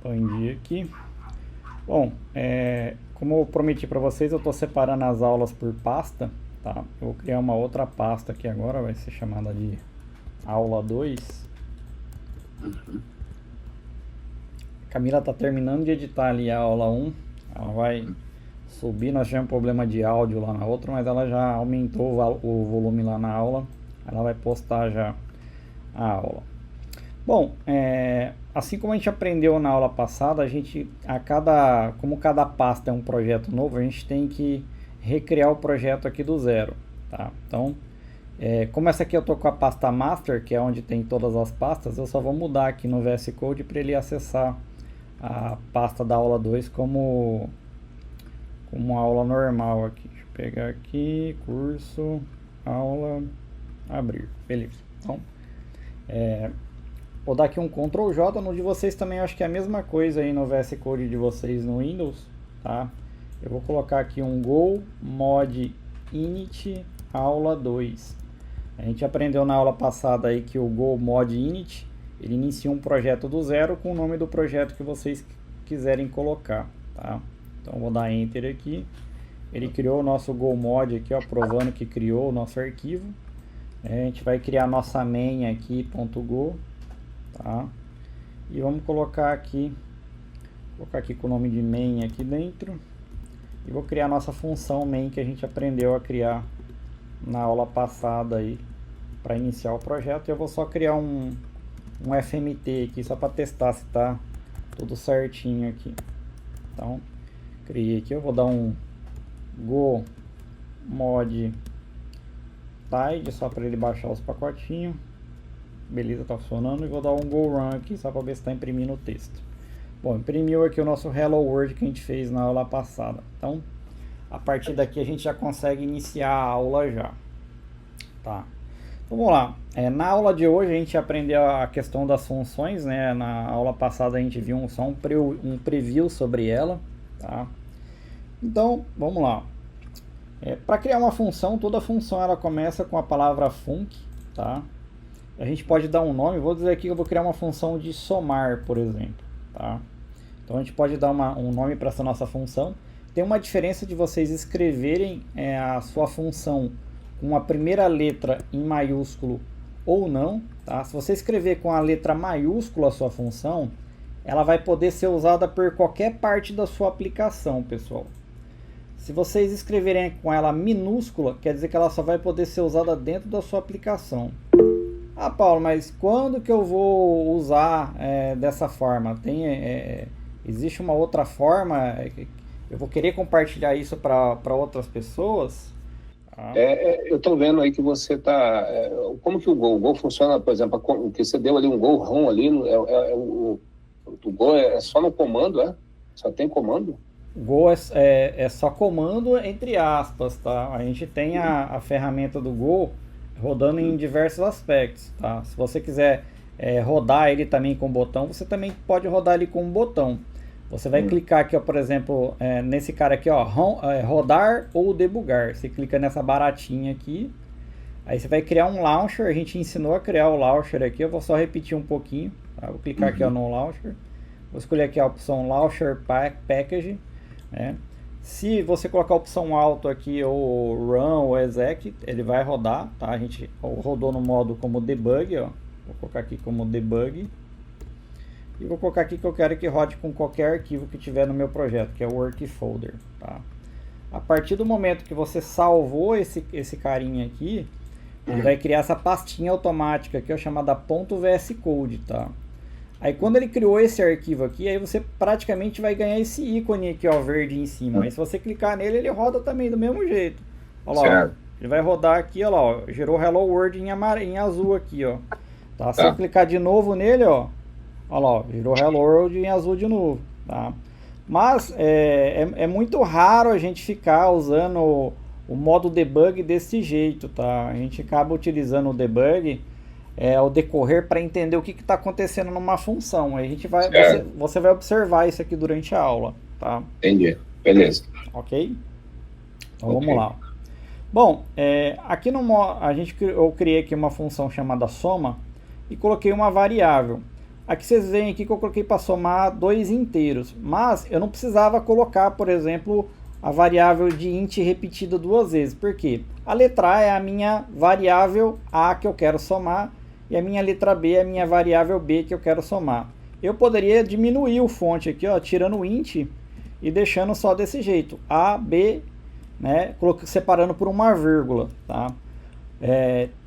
expandir aqui. Bom, como eu prometi para vocês, eu estou separando as aulas por pasta, tá? Eu vou criar uma outra pasta aqui agora, vai ser chamada de aula 2. Camila está terminando de editar ali a aula 1, ela vai subir, nós tivemos um problema de áudio lá na outra, mas ela já aumentou o volume lá na aula, ela vai postar já a aula. Bom, assim como a gente aprendeu na aula passada, como cada pasta é um projeto novo, a gente tem que recriar o projeto aqui do zero, tá? Então, como essa aqui eu tô com a pasta master, que é onde tem todas as pastas, eu só vou mudar aqui no VS Code para ele acessar a pasta da aula 2 como aula normal aqui. Deixa eu pegar aqui, curso, aula, abrir, beleza. Então, vou dar aqui um Ctrl J, no de vocês também eu acho que é a mesma coisa aí no VS Code de vocês no Windows, tá? Eu vou colocar aqui um Go Mod Init aula 2. A gente aprendeu na aula passada aí que o Go Mod Init, ele inicia um projeto do zero com o nome do projeto que vocês quiserem colocar, tá? Então vou dar Enter aqui. Ele criou o nosso Go Mod aqui, ó, provando que criou o nosso arquivo. A gente vai criar a nossa main aqui, .go. Tá? E vamos colocar aqui com o nome de main aqui dentro, e vou criar a nossa função main que a gente aprendeu a criar na aula passada aí para iniciar o projeto. Eu vou só criar um FMT aqui só para testar se tá tudo certinho aqui. Então criei aqui, eu vou dar um go mod tide só para ele baixar os pacotinhos. Beleza, tá funcionando. E vou dar um go run aqui só para ver se está imprimindo o texto. Bom, imprimiu aqui o nosso Hello World que a gente fez na aula passada. Então, a partir daqui a gente já consegue iniciar a aula já. Tá. Então, vamos lá. Na aula de hoje a gente aprendeu a questão das funções, né? Na aula passada a gente viu só um preview sobre ela, tá? Então, vamos lá. Para criar uma função, toda função ela começa com a palavra func, tá? A gente pode dar um nome, vou dizer aqui que eu vou criar uma função de somar, por exemplo, tá? Então a gente pode dar um nome para essa nossa função. Tem uma diferença de vocês escreverem a sua função com a primeira letra em maiúsculo ou não, tá? Se você escrever com a letra maiúscula a sua função, ela vai poder ser usada por qualquer parte da sua aplicação, pessoal. Se vocês escreverem com ela minúscula, quer dizer que ela só vai poder ser usada dentro da sua aplicação. Ah, Paulo, mas quando que eu vou usar dessa forma? Existe uma outra forma? Eu vou querer compartilhar isso para outras pessoas? Eu estou vendo aí que você está... como que o Go funciona, por exemplo, o que você deu ali, um Go ROM ali, o Go é só no comando, Só tem comando? Go é só comando entre aspas, tá? A gente tem a ferramenta do Go rodando em diversos aspectos, tá? Se você quiser rodar ele também com botão, você também pode rodar ele com um botão. Você vai clicar aqui, ó, por exemplo, nesse cara aqui, ó, rodar ou debugar. Você clica nessa baratinha aqui, aí você vai criar um launcher. A gente ensinou a criar o launcher aqui, eu vou só repetir um pouquinho, tá? Vou clicar aqui, ó, no launcher. Vou escolher aqui a opção Launcher Package, né? Se você colocar a opção Auto aqui, ou Run ou Exec, ele vai rodar, tá? A gente rodou no modo como Debug, ó. Vou colocar aqui como Debug. E vou colocar aqui que eu quero que rode com qualquer arquivo que tiver no meu projeto, que é o Work Folder, tá? A partir do momento que você salvou esse carinha aqui, ele vai criar essa pastinha automática aqui, ó, chamada .vscode, tá? Aí quando ele criou esse arquivo aqui, aí você praticamente vai ganhar esse ícone aqui, ó, verde em cima. Aí se você clicar nele, ele roda também do mesmo jeito. Olha lá, ó, ele vai rodar aqui, olha lá, ó, gerou Hello World em azul aqui, ó. Tá? Se eu clicar de novo nele, ó, olha lá, ó, virou Hello World em azul de novo, tá? Mas é muito raro a gente ficar usando o modo debug desse jeito, tá? A gente acaba utilizando o debug ao decorrer para entender o que está acontecendo numa função. Aí a gente vai, você vai observar isso aqui durante a aula, tá? Entendi, beleza. Ok? Então vamos lá. Bom, aqui eu criei aqui uma função chamada soma e coloquei uma variável. Aqui vocês veem aqui que eu coloquei para somar dois inteiros, mas eu não precisava colocar, por exemplo, a variável de int repetida duas vezes. Por quê? A letra A é a minha variável A que eu quero somar e a minha letra B é a minha variável B que eu quero somar. Eu poderia diminuir o fonte aqui, ó, tirando o int e deixando só desse jeito, A, B, né, separando por uma vírgula, tá?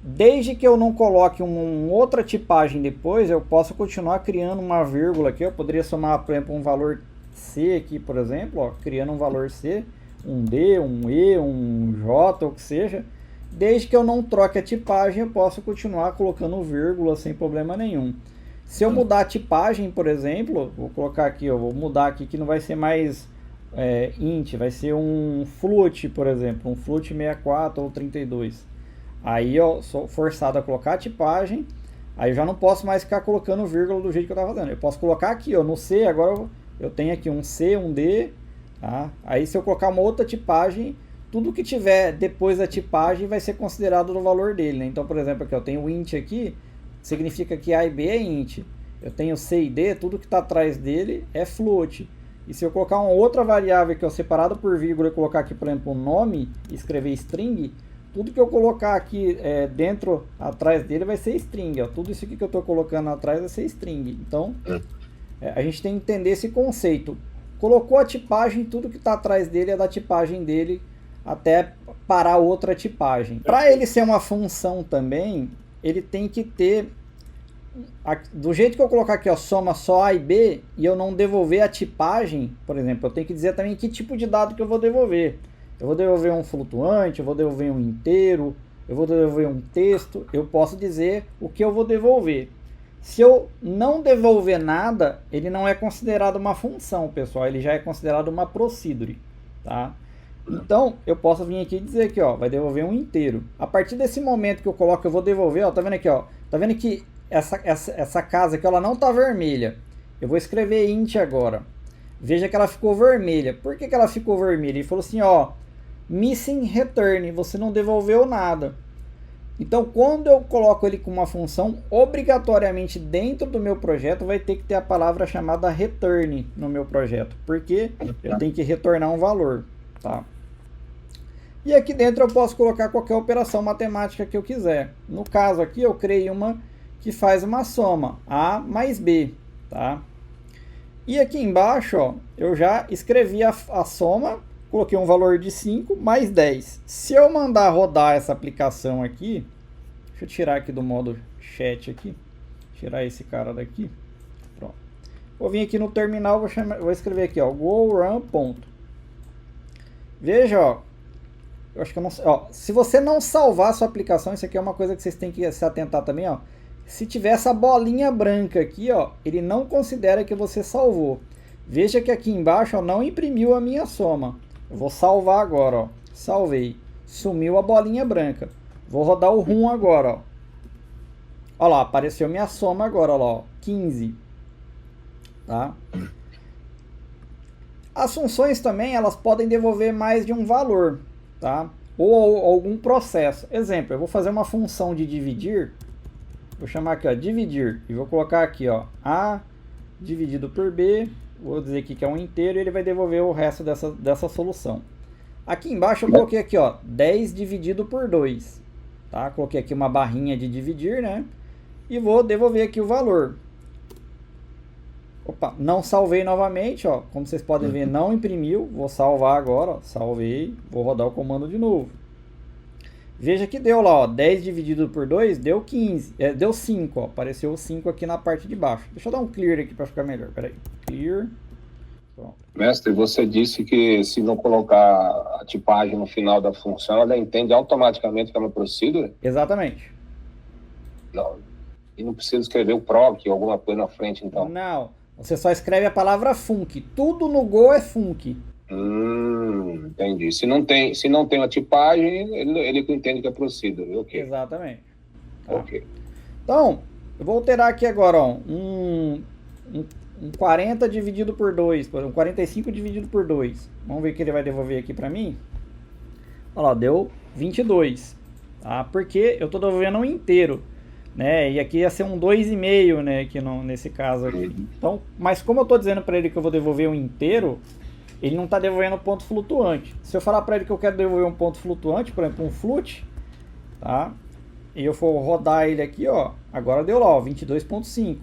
Desde que eu não coloque uma outra tipagem depois, eu posso continuar criando uma vírgula aqui. Eu poderia somar, por exemplo, um valor C aqui, por exemplo, ó, criando um valor C, um D, um E, um J, ou o que seja. Desde que eu não troque a tipagem, eu posso continuar colocando vírgula sem problema nenhum. Se eu mudar a tipagem, por exemplo, vou colocar aqui, eu vou mudar aqui que não vai ser mais int, vai ser um float, por exemplo, um float 64 ou 32. Aí eu sou forçado a colocar a tipagem, aí eu já não posso mais ficar colocando vírgula do jeito que eu estava fazendo. Eu posso colocar aqui, ó, no C, agora eu tenho aqui um C, um D, tá? Aí se eu colocar uma outra tipagem, tudo que tiver depois da tipagem vai ser considerado no valor dele, né? Então, por exemplo, aqui eu tenho o int aqui, significa que A e B é int. Eu tenho C e D, tudo que está atrás dele é float. E se eu colocar uma outra variável que é separada por vírgula e colocar aqui, por exemplo, um nome e escrever string, tudo que eu colocar aqui dentro, atrás dele vai ser string. Ó. Tudo isso aqui que eu estou colocando atrás vai ser string. Então, a gente tem que entender esse conceito. Colocou a tipagem, tudo que está atrás dele é da tipagem dele até parar outra tipagem. Para ele ser uma função também, ele tem que ter, do jeito que eu colocar aqui, ó, soma só A e B, e eu não devolver a tipagem, por exemplo, eu tenho que dizer também que tipo de dado que eu vou devolver. Eu vou devolver um flutuante, eu vou devolver um inteiro, eu vou devolver um texto, eu posso dizer o que eu vou devolver. Se eu não devolver nada, ele não é considerado uma função, pessoal, ele já é considerado uma procedure, tá? Então, eu posso vir aqui e dizer que, ó, vai devolver um inteiro. A partir desse momento que eu coloco, eu vou devolver, ó, tá vendo aqui, ó, tá vendo que essa casa aqui, ela não tá vermelha. Eu vou escrever int agora. Veja que ela ficou vermelha. Por que ela ficou vermelha? Ele falou assim, ó, missing return, você não devolveu nada. Então, quando eu coloco ele com uma função, obrigatoriamente dentro do meu projeto vai ter que ter a palavra chamada return no meu projeto, porque eu tenho que retornar um valor, tá? E aqui dentro eu posso colocar qualquer operação matemática que eu quiser. No caso aqui eu criei uma que faz uma soma, A mais B, tá? E aqui embaixo, ó, eu já escrevi a soma, coloquei um valor de 5 mais 10. Se eu mandar rodar essa aplicação aqui, deixa eu tirar aqui do modo chat aqui, tirar esse cara daqui, pronto. Vou vir aqui no terminal, vou escrever aqui, ó, go run ponto. Veja, ó, eu acho que eu não, ó, se você não salvar a sua aplicação, isso aqui é uma coisa que vocês têm que se atentar também, ó. Se tiver essa bolinha branca aqui, ó, ele não considera que você salvou. Veja que aqui embaixo, ó, não imprimiu a minha soma. Eu vou salvar agora, ó. Salvei. Sumiu a bolinha branca. Vou rodar o run agora, ó. Olha lá, apareceu minha soma agora, ó, lá, ó, 15. Tá? As funções também, elas podem devolver mais de um valor, tá? Ou algum processo. Exemplo, eu vou fazer uma função de dividir. Vou chamar aqui, ó, dividir. E vou colocar aqui, ó, A dividido por B. Vou dizer aqui que é um inteiro e ele vai devolver o resto dessa solução. Aqui embaixo eu coloquei aqui, ó, 10 dividido por 2. Tá? Coloquei aqui uma barrinha de dividir, né? E vou devolver aqui o valor. Opa, não salvei novamente, ó. Como vocês podem ver, não imprimiu. Vou salvar agora, ó. Salvei. Vou rodar o comando de novo. Veja que deu lá, ó, 10 dividido por 2 deu 15, deu 5, ó, apareceu o 5 aqui na parte de baixo. Deixa eu dar um clear aqui para ficar melhor, peraí. Clear. Pronto. Mestre, você disse que se não colocar a tipagem no final da função, ela entende automaticamente que é uma procedure? Exatamente. Não. E não precisa escrever o proc, alguma coisa na frente, então? Não, você só escreve a palavra func. Tudo no Go é func. Entendi. Se não tem uma tipagem, ele entende que é procedure. Okay. Exatamente. Tá. Ok. Então, eu vou alterar aqui agora, ó, um 40 dividido por 2, um 45 dividido por 2. Vamos ver o que ele vai devolver aqui para mim. Olha lá, deu 22. Tá? Porque eu estou devolvendo um inteiro. né? E aqui ia ser um 2,5, né? Aqui nesse caso aqui. Então, mas como eu estou dizendo para ele que eu vou devolver um inteiro, ele não está devolvendo ponto flutuante. Se eu falar para ele que eu quero devolver um ponto flutuante, por exemplo, um flut, tá? E eu for rodar ele aqui, ó, agora deu lá, ó, 22,5.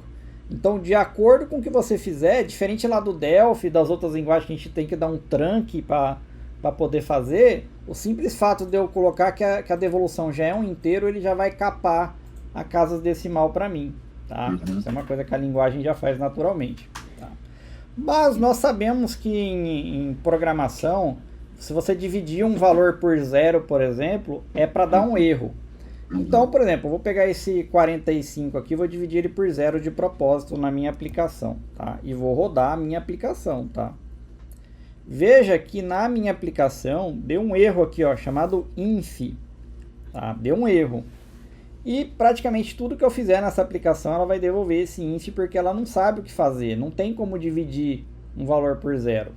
Então, de acordo com o que você fizer, diferente lá do Delphi, das outras linguagens que a gente tem que dar um tranque para poder fazer, o simples fato de eu colocar que a devolução já é um inteiro, ele já vai capar a casa decimal para mim, tá? Isso é uma coisa que a linguagem já faz naturalmente, tá? Mas nós sabemos que em programação, se você dividir um valor por zero, por exemplo, é para dar um erro. Então, por exemplo, eu vou pegar esse 45 aqui, vou dividir ele por zero de propósito na minha aplicação, tá? E vou rodar a minha aplicação, tá? Veja que na minha aplicação deu um erro aqui, ó, chamado inf, tá? Deu um erro. E praticamente tudo que eu fizer nessa aplicação, ela vai devolver esse inf porque ela não sabe o que fazer, não tem como dividir um valor por zero.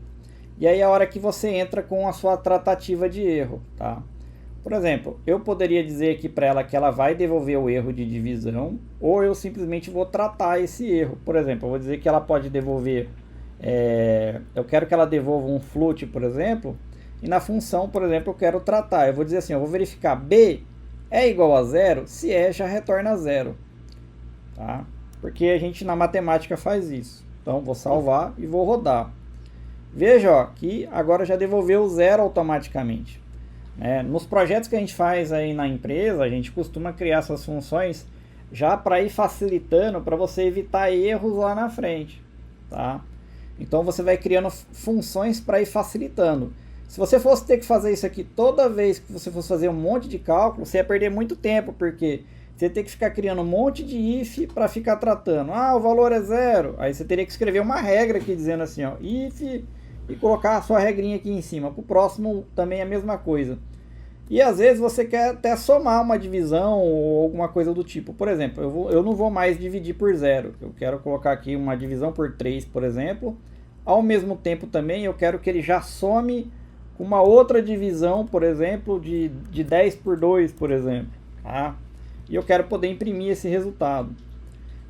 E aí é a hora que você entra com a sua tratativa de erro, tá? Por exemplo, eu poderia dizer aqui para ela que ela vai devolver o erro de divisão, ou eu simplesmente vou tratar esse erro. Por exemplo, eu vou dizer que ela pode devolver, eu quero que ela devolva um float, por exemplo, e na função, por exemplo, eu quero tratar. Eu vou dizer assim, eu vou verificar B é igual a zero, se é, já retorna zero, tá? Porque a gente na matemática faz isso. Então, vou salvar e vou rodar. Veja, ó, que agora já devolveu zero automaticamente. Nos projetos que a gente faz aí na empresa, a gente costuma criar essas funções já para ir facilitando, para você evitar erros lá na frente, tá? Então você vai criando funções para ir facilitando. Se você fosse ter que fazer isso aqui toda vez que você fosse fazer um monte de cálculo, você ia perder muito tempo, porque você ia ter que ficar criando um monte de if para ficar tratando. Ah, o valor é zero. Aí você teria que escrever uma regra aqui dizendo assim, ó, if, e colocar a sua regrinha aqui em cima. Para o próximo também é a mesma coisa. E às vezes você quer até somar uma divisão ou alguma coisa do tipo. Por exemplo, eu não vou mais dividir por zero. Eu quero colocar aqui uma divisão por 3, por exemplo. Ao mesmo tempo também eu quero que ele já some uma outra divisão, por exemplo, de 10 por 2, por exemplo. Tá? E eu quero poder imprimir esse resultado.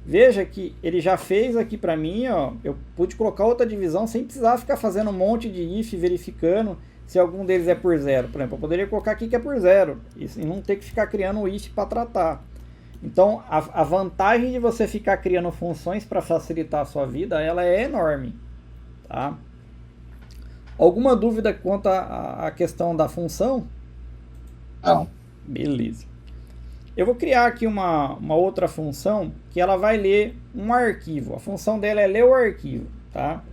Veja que ele já fez aqui para mim, ó, eu pude colocar outra divisão sem precisar ficar fazendo um monte de if, verificando se algum deles é por zero. Por exemplo, eu poderia colocar aqui que é por zero e não ter que ficar criando um if para tratar. Então, a vantagem de você ficar criando funções para facilitar a sua vida, ela é enorme. Tá? Alguma dúvida quanto à questão da função? Não. Beleza. Eu vou criar aqui uma outra função que ela vai ler um arquivo. A função dela é ler o arquivo, tá?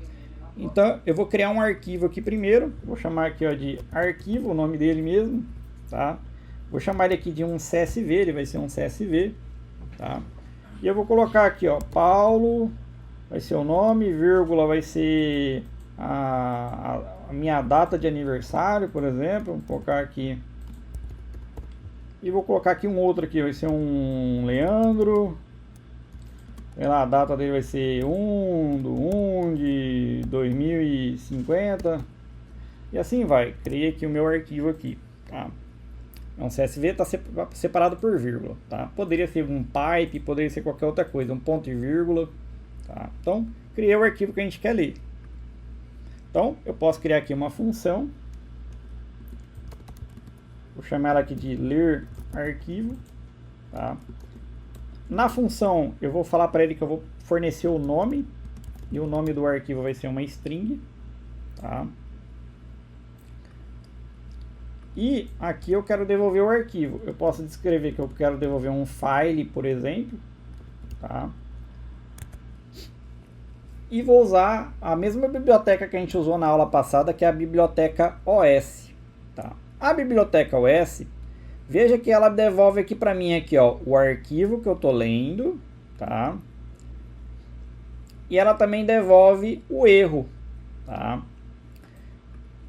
Então, eu vou criar um arquivo aqui primeiro. Vou chamar aqui, ó, de arquivo, o nome dele mesmo, tá? Vou chamar ele aqui de um CSV, ele vai ser um CSV, tá? E eu vou colocar aqui, ó, Paulo, vai ser o nome, vírgula, vai ser a minha data de aniversário, por exemplo. Vou colocar aqui. E vou colocar aqui um outro aqui, vai ser um Leandro. Sei lá, a data dele vai ser 1 de 2050. E assim vai. Criei aqui o meu arquivo aqui, tá? Um CSV está separado por vírgula, tá? Poderia ser um pipe, poderia ser qualquer outra coisa, um ponto e vírgula, tá? Então, criei o arquivo que a gente quer ler. Então, eu posso criar aqui uma função. Vou chamar ela aqui de ler arquivo, tá? Na função, eu vou falar para ele que eu vou fornecer o nome, e o nome do arquivo vai ser uma string, tá? E aqui eu quero devolver o arquivo. Eu posso descrever que eu quero devolver um file, por exemplo, tá? E vou usar a mesma biblioteca que a gente usou na aula passada, que é a biblioteca OS, tá? A biblioteca OS, veja que ela devolve aqui para mim aqui, ó, o arquivo que eu tô lendo, tá? E ela também devolve o erro, tá?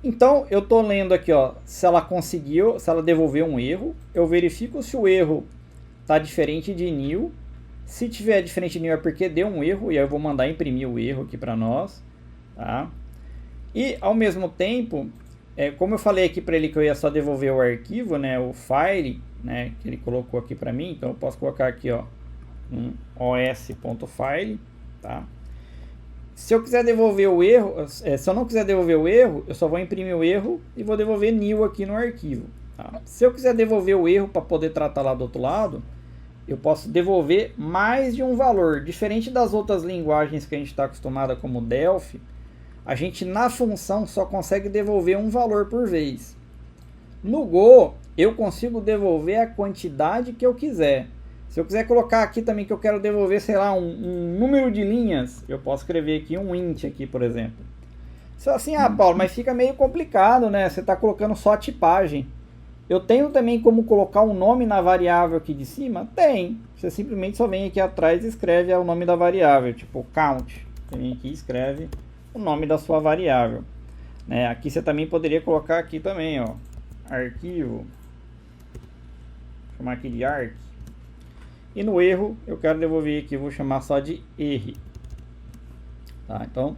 Então, eu tô lendo aqui, ó, se ela conseguiu, se ela devolveu um erro, eu verifico se o erro tá diferente de nil. Se tiver diferente de nil é porque deu um erro, e aí eu vou mandar imprimir o erro aqui para nós, tá? E, ao mesmo tempo, como eu falei aqui para ele que eu ia só devolver o arquivo, né, o file, né, que ele colocou aqui para mim, então eu posso colocar aqui, ó, um os.file, tá? Se eu quiser devolver o erro, se eu não quiser devolver o erro, eu só vou imprimir o erro e vou devolver new aqui no arquivo, tá? Se eu quiser devolver o erro para poder tratar lá do outro lado, eu posso devolver mais de um valor. Diferente das outras linguagens que a gente está acostumado, como Delphi, a gente na função só consegue devolver um valor por vez. No Go, eu consigo devolver a quantidade que eu quiser. Se eu quiser colocar aqui também que eu quero devolver, sei lá, um número de linhas, eu posso escrever aqui um int aqui, por exemplo. Só assim, Paulo, mas fica meio complicado, né? Você está colocando só a tipagem. Eu tenho também como colocar um nome na variável aqui de cima? Tem. Você simplesmente só vem aqui atrás e escreve o nome da variável, tipo count. Você vem aqui e escreve o nome da sua variável. Né? Aqui você também poderia colocar aqui também, ó, arquivo. Vou chamar aqui de arc. E no erro, eu quero devolver aqui, vou chamar só de erro. Tá? Então,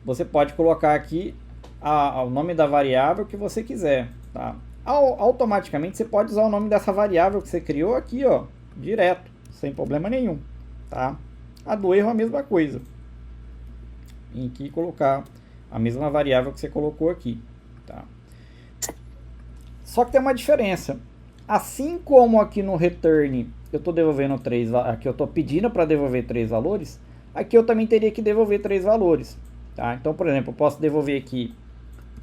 você pode colocar aqui o nome da variável que você quiser. Tá? Automaticamente, você pode usar o nome dessa variável que você criou aqui, ó, direto, sem problema nenhum. Tá? A do erro é a mesma coisa. Em que colocar a mesma variável que você colocou aqui. Tá? Só que tem uma diferença. Assim como aqui no return eu estou devolvendo aqui eu estou pedindo para devolver 3 valores, aqui eu também teria que devolver 3 valores. Tá? Então, por exemplo, eu posso devolver aqui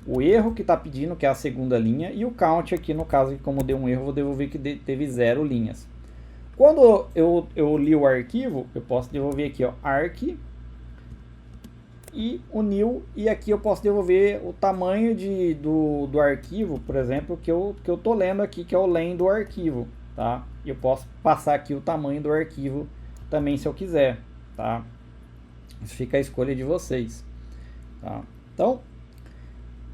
o erro que está pedindo, que é a segunda linha, e o count aqui, no caso, que como deu um erro, eu vou devolver que teve 0 linhas. Quando eu li o arquivo, eu posso devolver aqui, ó, arc, e o new, e aqui eu posso devolver o tamanho do arquivo, por exemplo, que eu estou lendo aqui, que é o len do arquivo, tá? E eu posso passar aqui o tamanho do arquivo também se eu quiser, tá? Isso fica a escolha de vocês, tá? Então,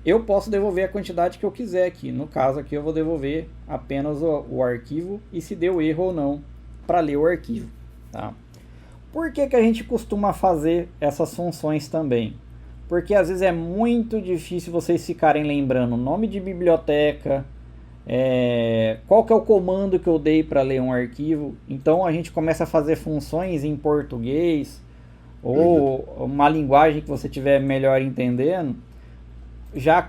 eu posso devolver a quantidade que eu quiser aqui. No caso aqui eu vou devolver apenas o arquivo e se deu erro ou não para ler o arquivo, tá? Por que que a gente costuma fazer essas funções também? Porque às vezes é muito difícil vocês ficarem lembrando nome de biblioteca, qual que é o comando que eu dei para ler um arquivo. Então a gente começa a fazer funções em português ou uma linguagem que você tiver melhor entendendo, já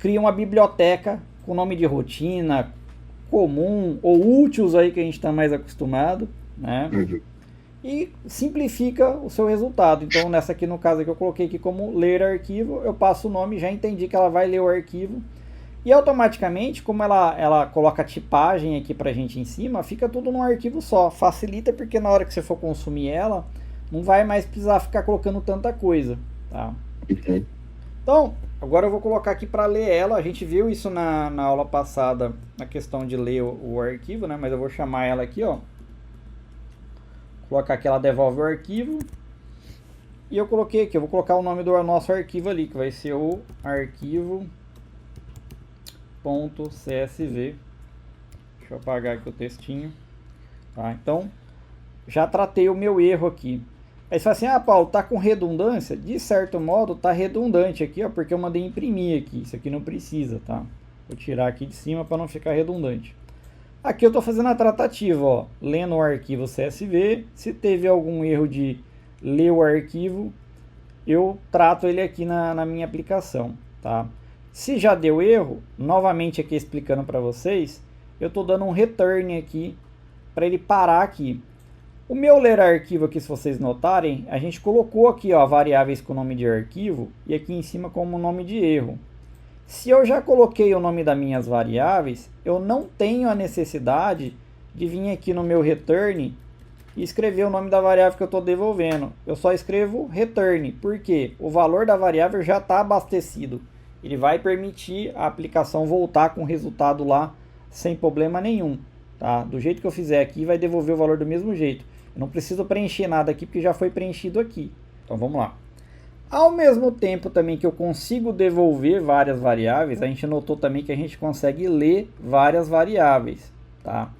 cria uma biblioteca com nome de rotina, comum ou úteis aí que a gente está mais acostumado, né? E simplifica o seu resultado. Então nessa aqui, no caso aqui, eu coloquei aqui como ler arquivo, eu passo o nome, já entendi que ela vai ler o arquivo e automaticamente, como ela coloca a tipagem aqui pra gente em cima, fica tudo num arquivo só. Facilita porque na hora que você for consumir ela, não vai mais precisar ficar colocando tanta coisa, tá? Então, agora eu vou colocar aqui para ler ela. A gente viu isso na aula passada, na questão de ler o arquivo, né? Mas eu vou chamar ela aqui, ó. Colocar que ela devolve o arquivo. E eu coloquei aqui, eu vou colocar o nome do nosso arquivo ali, que vai ser o arquivo.csv. Deixa eu apagar aqui o textinho. Tá? Então, já tratei o meu erro aqui. Aí você fala assim, Paulo, tá com redundância? De certo modo, tá redundante aqui, ó, porque eu mandei imprimir aqui. Isso aqui não precisa, tá? Vou tirar aqui de cima para não ficar redundante. Aqui eu tô fazendo a tratativa, ó, lendo o arquivo CSV. Se teve algum erro de ler o arquivo, eu trato ele aqui na minha aplicação, tá? Se já deu erro, novamente aqui explicando para vocês, eu tô dando um return aqui para ele parar aqui. O meu ler arquivo aqui, se vocês notarem, a gente colocou aqui, ó, variáveis com nome de arquivo e aqui em cima como nome de erro. Se eu já coloquei o nome das minhas variáveis, eu não tenho a necessidade de vir aqui no meu return e escrever o nome da variável que eu estou devolvendo. Eu só escrevo return, porque o valor da variável já está abastecido. Ele vai permitir a aplicação voltar com o resultado lá sem problema nenhum. Tá? Do jeito que eu fizer aqui, vai devolver o valor do mesmo jeito. Eu não preciso preencher nada aqui, porque já foi preenchido aqui. Então vamos lá. Ao mesmo tempo também que eu consigo devolver várias variáveis, a gente notou também que a gente consegue ler várias variáveis. Tá?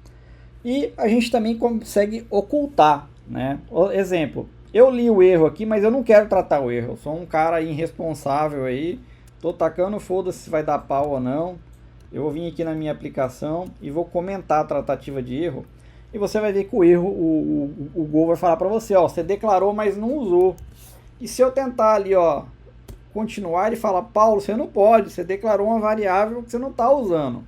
E a gente também consegue ocultar. Né? Exemplo, eu li o erro aqui, mas eu não quero tratar o erro. Eu sou um cara irresponsável aí. Estou tacando foda-se se vai dar pau ou não. Eu vou vir aqui na minha aplicação e vou comentar a tratativa de erro. e você vai ver que o erro, o Go vai falar para você, ó, você declarou, mas não usou. E se eu tentar ali, ó, continuar, ele fala, Paulo, você não pode, você declarou uma variável que você não está usando.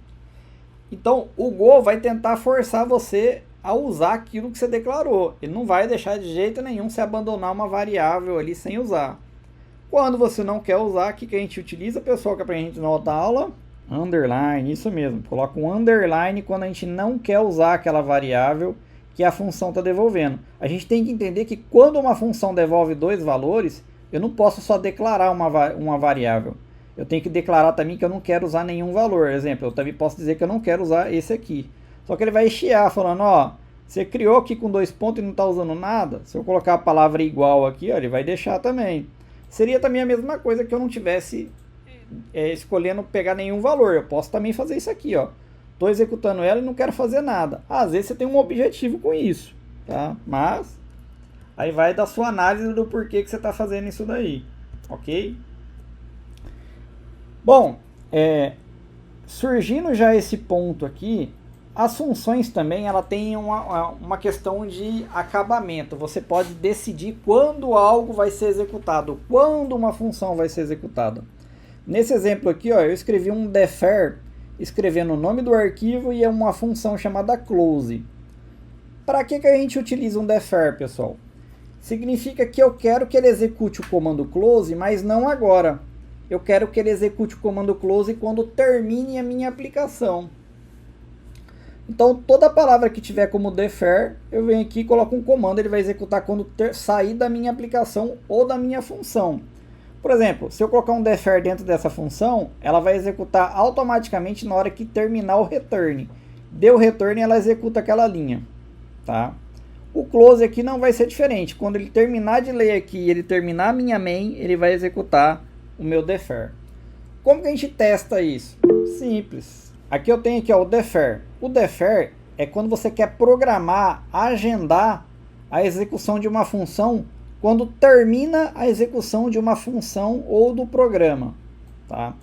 Então, o Go vai tentar forçar você a usar aquilo que você declarou. Ele não vai deixar de jeito nenhum você abandonar uma variável ali sem usar. Quando você não quer usar, o que a gente utiliza, pessoal, que é pra gente na outra aula? Underline, isso mesmo. Coloca um underline quando a gente não quer usar aquela variável que a função está devolvendo. A gente tem que entender que quando uma função devolve dois valores, eu não posso só declarar uma variável. Eu tenho que declarar também que eu não quero usar nenhum valor. Exemplo, eu também posso dizer que eu não quero usar esse aqui. Só que ele vai chiar falando, ó, você criou aqui com 2 pontos e não está usando nada. Se eu colocar a palavra igual aqui, ó, ele vai deixar também. Seria também a mesma coisa que eu não tivesse escolhendo pegar nenhum valor. Eu posso também fazer isso aqui, ó. Estou executando ela e não quero fazer nada. Às vezes você tem um objetivo com isso, tá? Mas aí vai da sua análise do porquê que você está fazendo isso daí, ok? Bom, surgindo já esse ponto aqui, as funções também ela tem uma questão de acabamento. Você pode decidir quando algo vai ser executado, quando uma função vai ser executada. Nesse exemplo aqui, ó, eu escrevi um defer, escrevendo o nome do arquivo e uma função chamada close. Para que a gente utiliza um defer, pessoal? Significa que eu quero que ele execute o comando close, mas não agora. Eu quero que ele execute o comando close quando termine a minha aplicação. Então, toda palavra que tiver como defer, eu venho aqui e coloco um comando, ele vai executar quando sair da minha aplicação ou da minha função. Por exemplo, se eu colocar um defer dentro dessa função, ela vai executar automaticamente na hora que terminar o return. Deu return, ela executa aquela linha, tá? O close aqui não vai ser diferente. Quando ele terminar de ler aqui e ele terminar a minha main, ele vai executar o meu defer. Como que a gente testa isso? Simples. Aqui eu tenho aqui, ó, o defer. O defer é quando você quer programar, agendar a execução de uma função quando termina a execução de uma função ou do programa, tá?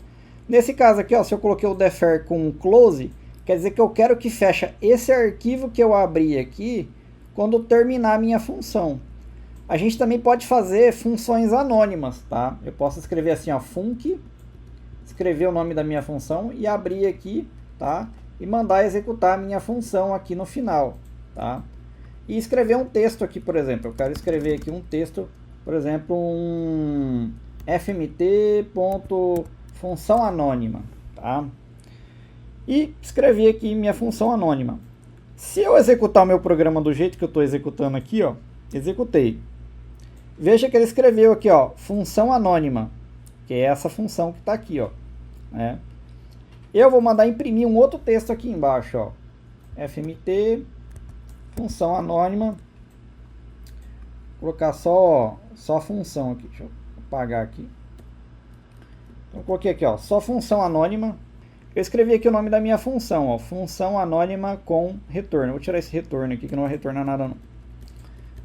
Nesse caso aqui, ó, se eu coloquei o defer com close, quer dizer que eu quero que feche esse arquivo que eu abri aqui quando terminar a minha função. A gente também pode fazer funções anônimas, tá? Eu posso escrever assim, ó, func, escrever o nome da minha função e abrir aqui, tá? E mandar executar a minha função aqui no final, tá? E escrever um texto aqui, por exemplo. Eu quero escrever aqui um texto, por exemplo, um fmt.função anônima, tá? E escrevi aqui minha função anônima. Se eu executar o meu programa do jeito que eu estou executando aqui, ó, executei. Veja que ele escreveu aqui, ó, função anônima, que é essa função que está aqui, ó, né? Eu vou mandar imprimir um outro texto aqui embaixo, ó, fmt função anônima, vou colocar só a função aqui, deixa eu apagar aqui. Então, coloquei aqui, ó, só função anônima. Eu escrevi aqui o nome da minha função, ó, função anônima com retorno. Vou tirar esse retorno aqui que não vai retornar nada não.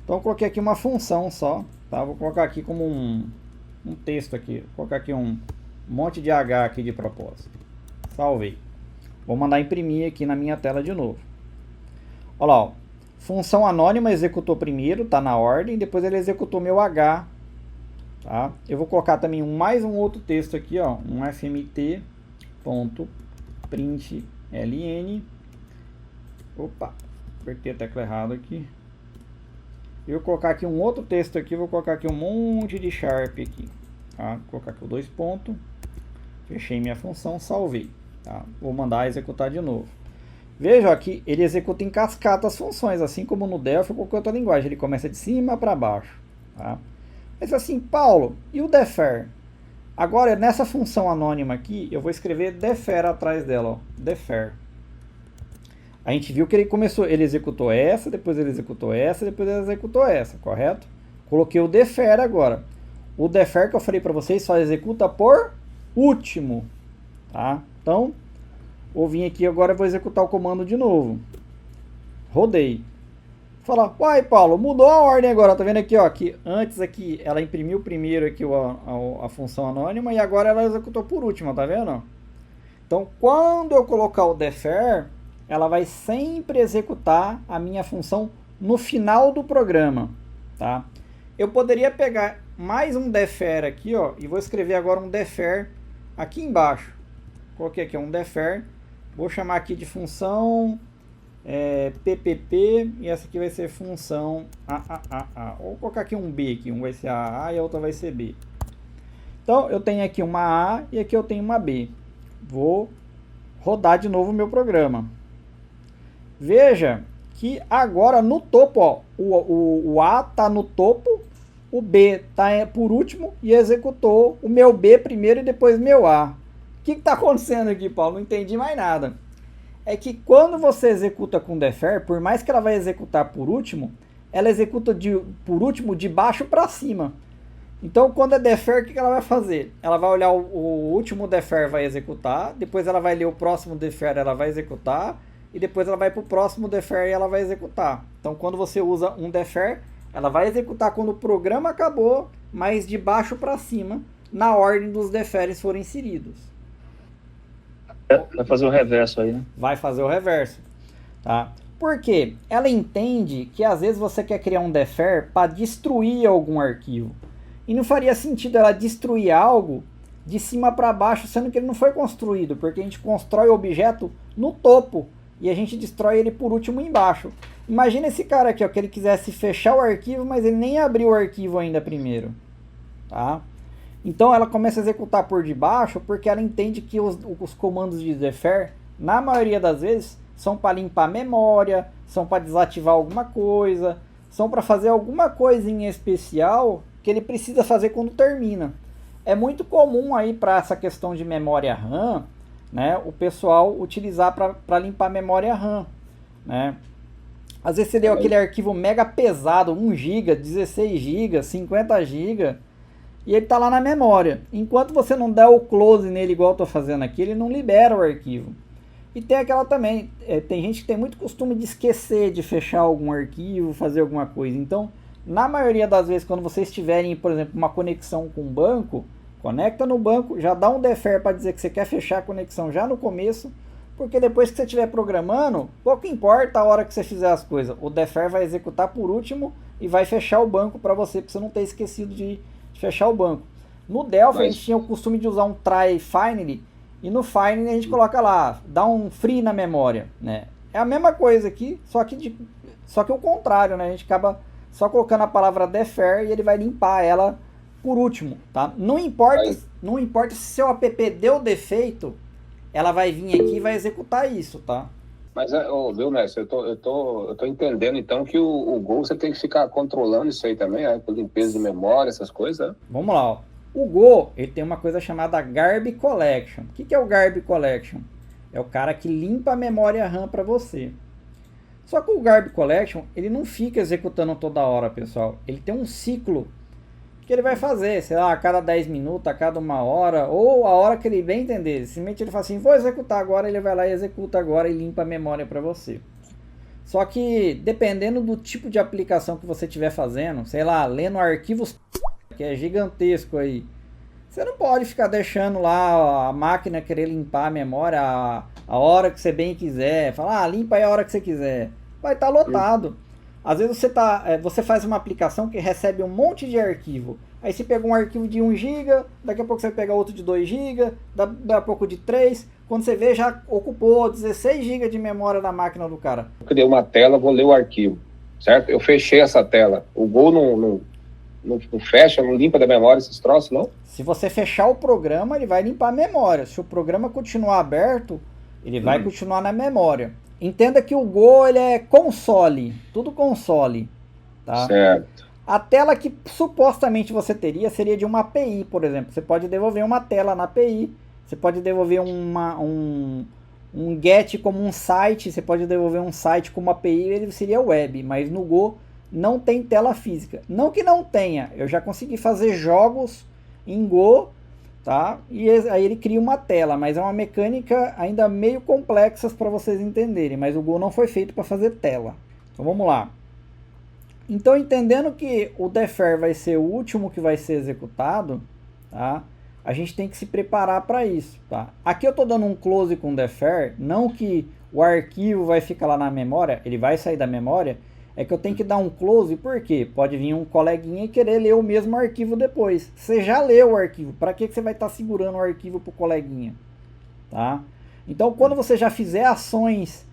Então eu coloquei aqui uma função só, tá? Vou colocar aqui como um texto aqui, vou colocar aqui um monte de H aqui de propósito. Salvei. Vou mandar imprimir aqui na minha tela de novo. Olha lá, ó. Função anônima executou primeiro, tá na ordem, depois ele executou meu H, tá? Eu vou colocar também mais um outro texto aqui, ó, um fmt.println. Opa, apertei a tecla errada aqui. Eu vou colocar aqui um outro texto aqui, vou colocar aqui um monte de sharp aqui, tá? Vou colocar aqui 2 pontos, fechei minha função, salvei, tá? Vou mandar executar de novo. Veja aqui, ele executa em cascata as funções, assim como no Delphi ou qualquer outra linguagem. Ele começa de cima para baixo, tá? Mas assim, Paulo, e o defer? Agora, nessa função anônima aqui, eu vou escrever defer atrás dela, ó, defer. A gente viu que ele executou essa, depois ele executou essa, depois ele executou essa, correto? Coloquei o defer agora. O defer que eu falei para vocês só executa por último, tá? Então, vou vir aqui agora e vou executar o comando de novo. Rodei. Falar, uai, Paulo, mudou a ordem agora, tá vendo aqui, ó, que antes aqui ela imprimiu primeiro aqui a função anônima e agora ela executou por último, tá vendo? Então, quando eu colocar o defer, ela vai sempre executar a minha função no final do programa, tá? Eu poderia pegar mais um defer aqui, ó, e vou escrever agora um defer aqui embaixo. Coloquei aqui um defer, vou chamar aqui de função ppp, e essa aqui vai ser função a. Vou colocar aqui um b aqui, um vai ser a e a outra vai ser b. Então eu tenho aqui uma a e aqui eu tenho uma b. Vou rodar de novo o meu programa. Veja que agora no topo, ó, o A está no topo, o B está por último e executou o meu B primeiro e depois meu A. O que está acontecendo aqui, Paulo? Não entendi mais nada. É que quando você executa com defer, por mais que ela vai executar por último, ela executa por último de baixo para cima. Então, quando é defer, o que ela vai fazer? Ela vai olhar o último defer, vai executar, depois ela vai ler o próximo defer, ela vai executar, e depois ela vai para o próximo defer e ela vai executar. Então, quando você usa um defer, ela vai executar quando o programa acabou, mas de baixo para cima, na ordem dos deferes forem inseridos. Vai fazer o reverso aí, né? Vai fazer o reverso, tá? Por quê? Ela entende que às vezes você quer criar um defer para destruir algum arquivo. E não faria sentido ela destruir algo de cima para baixo, sendo que ele não foi construído, porque a gente constrói o objeto no topo e a gente destrói ele por último embaixo. Imagina esse cara aqui, ó, que ele quisesse fechar o arquivo, mas ele nem abriu o arquivo ainda primeiro, tá? Então ela começa a executar por debaixo porque ela entende que os comandos de defer, na maioria das vezes, são para limpar a memória, são para desativar alguma coisa, são para fazer alguma coisa em especial que ele precisa fazer quando termina. É muito comum aí para essa questão de memória RAM, né, o pessoal utilizar para limpar a memória RAM, né? Às vezes você deu aquele arquivo mega pesado, 1 GB, 16 GB, 50 GB, e ele está lá na memória. Enquanto você não der o close nele igual eu estou fazendo aqui, ele não libera o arquivo. E tem aquela também, tem gente que tem muito costume de esquecer de fechar algum arquivo, fazer alguma coisa. Então, na maioria das vezes, quando vocês tiverem, por exemplo, uma conexão com o banco, conecta no banco, já dá um defer para dizer que você quer fechar a conexão já no começo, porque depois que você estiver programando, pouco importa a hora que você fizer as coisas, o defer vai executar por último e vai fechar o banco para você não ter esquecido de fechar o banco. No Delphi a gente tinha o costume de usar um try finally, e no finally a gente coloca lá, dá um free na memória, né? É a mesma coisa aqui, só que o contrário, né? A gente acaba só colocando a palavra defer e ele vai limpar ela por último, tá? Não importa se seu app deu defeito, ela vai vir aqui e vai executar isso, tá? Mas, viu, mestre, eu tô entendendo, então, que o Go você tem que ficar controlando isso aí também, por limpeza de memória, essas coisas, né? Vamos lá, ó. O Go, ele tem uma coisa chamada Garb Collection. O que é o Garb Collection? É o cara que limpa a memória RAM para você. Só que o Garb Collection, ele não fica executando toda hora, pessoal. Ele tem um ciclo que ele vai fazer, sei lá, a cada 10 minutos, a cada 1 hora, ou a hora que ele bem entender. Simplesmente ele fala assim, vou executar agora, ele vai lá e executa agora e limpa a memória para você. Só que, dependendo do tipo de aplicação que você estiver fazendo, sei lá, lendo arquivos que é gigantesco aí, você não pode ficar deixando lá a máquina querer limpar a memória a hora que você bem quiser. Falar, limpa aí a hora que você quiser. Vai estar lotado. Às vezes você faz uma aplicação que recebe um monte de arquivo. Aí você pega um arquivo de 1 GB, daqui a pouco você pega outro de 2 GB, daqui a pouco de 3. Quando você vê, já ocupou 16 GB de memória da máquina do cara. Eu criei uma tela, vou ler o arquivo, certo? Eu fechei essa tela. O Go não fecha, não limpa da memória esses troços, não? Se você fechar o programa, ele vai limpar a memória. Se o programa continuar aberto, ele vai continuar na memória. Entenda que o Go, ele é console, tudo console, tá? Certo. A tela que supostamente você teria seria de uma API, por exemplo. Você pode devolver uma tela na API, você pode devolver um GET como um site, você pode devolver um site como API, ele seria web, mas no Go não tem tela física. Não que não tenha, eu já consegui fazer jogos em Go, tá? E aí ele cria uma tela, mas é uma mecânica ainda meio complexa para vocês entenderem, mas o Go não foi feito para fazer tela. Então vamos lá. Então, entendendo que o defer vai ser o último que vai ser executado, tá? A gente tem que se preparar para isso, tá? Aqui eu estou dando um close com o defer, não que o arquivo vai ficar lá na memória, ele vai sair da memória, é que eu tenho que dar um close, por quê? Pode vir um coleguinha e querer ler o mesmo arquivo depois. Você já leu o arquivo, para que você vai estar segurando o arquivo para o coleguinha? Tá? Então, quando você já fizer ações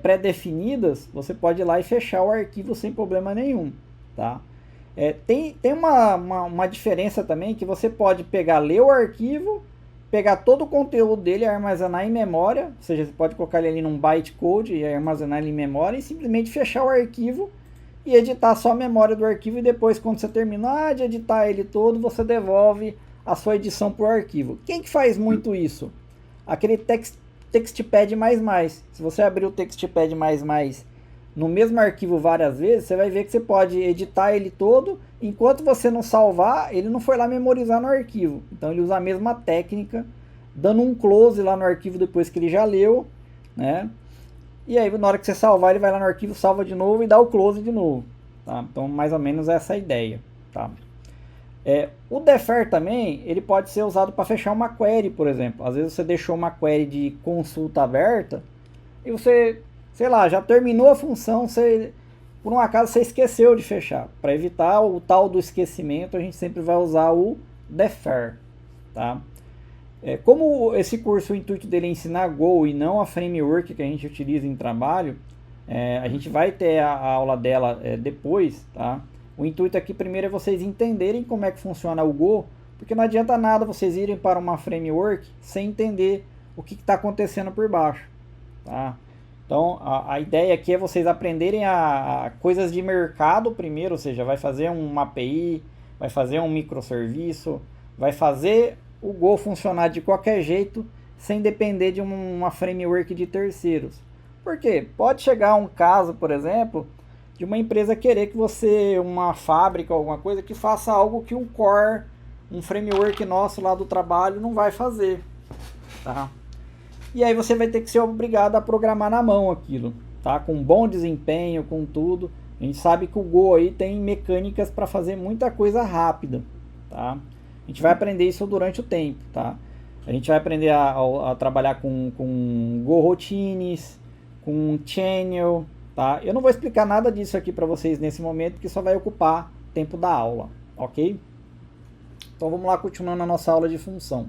pré-definidas, você pode ir lá e fechar o arquivo sem problema nenhum. Tá? Tem uma diferença também, que você pode pegar, ler o arquivo, pegar todo o conteúdo dele e armazenar em memória, ou seja, você pode colocar ele ali num bytecode e armazenar ele em memória e simplesmente fechar o arquivo e editar só a memória do arquivo, e depois, quando você terminar de editar ele todo, você devolve a sua edição para o arquivo. Quem que faz muito isso? Aquele TextPad++. Se você abrir o TextPad++ no mesmo arquivo várias vezes, você vai ver que você pode editar ele todo, enquanto você não salvar, ele não foi lá memorizar no arquivo. Então ele usa a mesma técnica, dando um close lá no arquivo depois que ele já leu, né? E aí na hora que você salvar, ele vai lá no arquivo, salva de novo e dá o close de novo. Tá? Então mais ou menos essa é a ideia. Tá? O defer também, ele pode ser usado para fechar uma query, por exemplo. Às vezes você deixou uma query de consulta aberta e você, sei lá, já terminou a função, por um acaso você esqueceu de fechar. Para evitar o tal do esquecimento, a gente sempre vai usar o defer. Tá? Como esse curso, o intuito dele é ensinar Go e não a framework que a gente utiliza em trabalho, a gente vai ter a aula dela depois, tá? O intuito aqui primeiro é vocês entenderem como é que funciona o Go, porque não adianta nada vocês irem para uma framework sem entender o que está acontecendo por baixo. Tá? Então a ideia aqui é vocês aprenderem a coisas de mercado primeiro, ou seja, vai fazer uma API, vai fazer um microserviço, vai fazer o Go funcionar de qualquer jeito sem depender de uma framework de terceiros. Por quê? Pode chegar um caso, por exemplo, de uma empresa querer que você, uma fábrica, alguma coisa, que faça algo que um core, um framework nosso lá do trabalho não vai fazer. Tá? E aí você vai ter que ser obrigado a programar na mão aquilo, tá? Com bom desempenho, com tudo. A gente sabe que o Go aí tem mecânicas para fazer muita coisa rápida, tá? A gente vai aprender isso durante o tempo, tá? A gente vai aprender a trabalhar com Go Routines, com Channel, tá? Eu não vou explicar nada disso aqui para vocês nesse momento, porque só vai ocupar tempo da aula, ok? Então vamos lá, continuando a nossa aula de função.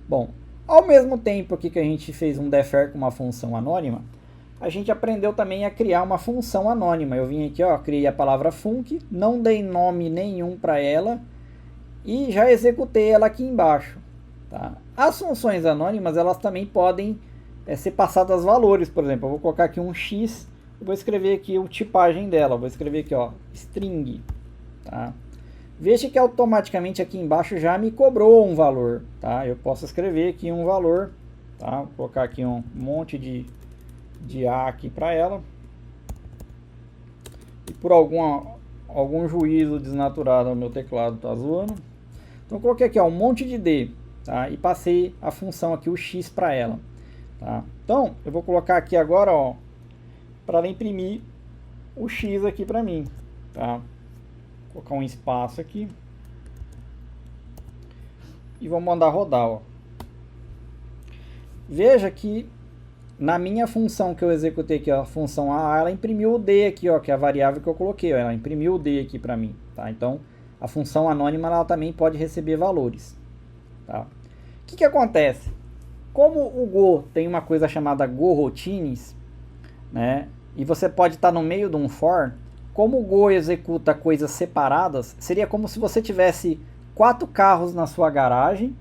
Bom, ao mesmo tempo aqui que a gente fez um defer com uma função anônima, a gente aprendeu também a criar uma função anônima. Eu vim aqui, ó, criei a palavra func, não dei nome nenhum para ela e já executei ela aqui embaixo. Tá? As funções anônimas, elas também podem ser passadas valores. Por exemplo, eu vou colocar aqui um x, eu vou escrever aqui a tipagem dela, vou escrever aqui, ó, string. Tá? Veja que automaticamente aqui embaixo já me cobrou um valor, tá? Eu posso escrever aqui um valor, tá? Vou colocar aqui um monte de A aqui para ela. E por algum juízo desnaturado o meu teclado tá zoando. Então eu coloquei aqui, ó, um monte de D, tá? E passei a função aqui, o X, para ela, tá? Então eu vou colocar aqui agora, ó, para ela imprimir o X aqui para mim, tá? Vou colocar um espaço aqui e vou mandar rodar, ó. Veja que na minha função que eu executei aqui, ó, a função A, ela imprimiu o D aqui, ó, que é a variável que eu coloquei, ó, ela imprimiu o D aqui para mim, tá? Então a função anônima ela também pode receber valores, tá? O que acontece? Como o Go tem uma coisa chamada Go Routines, né? E você pode estar no meio de um for. Como o Go executa coisas separadas, seria como se você tivesse 4 carros na sua garagem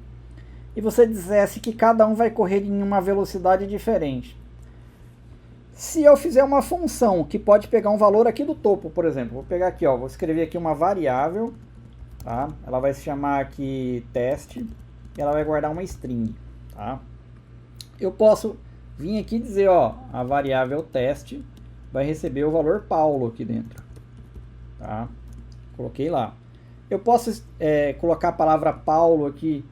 e você dissesse que cada um vai correr em uma velocidade diferente. Se eu fizer uma função que pode pegar um valor aqui do topo, por exemplo, vou pegar aqui, ó, vou escrever aqui uma variável, tá? Ela vai se chamar aqui teste e ela vai guardar uma string, tá? Eu posso vir aqui e dizer, ó, a variável teste vai receber o valor Paulo aqui dentro. Tá? Coloquei lá. Eu posso colocar a palavra Paulo aqui,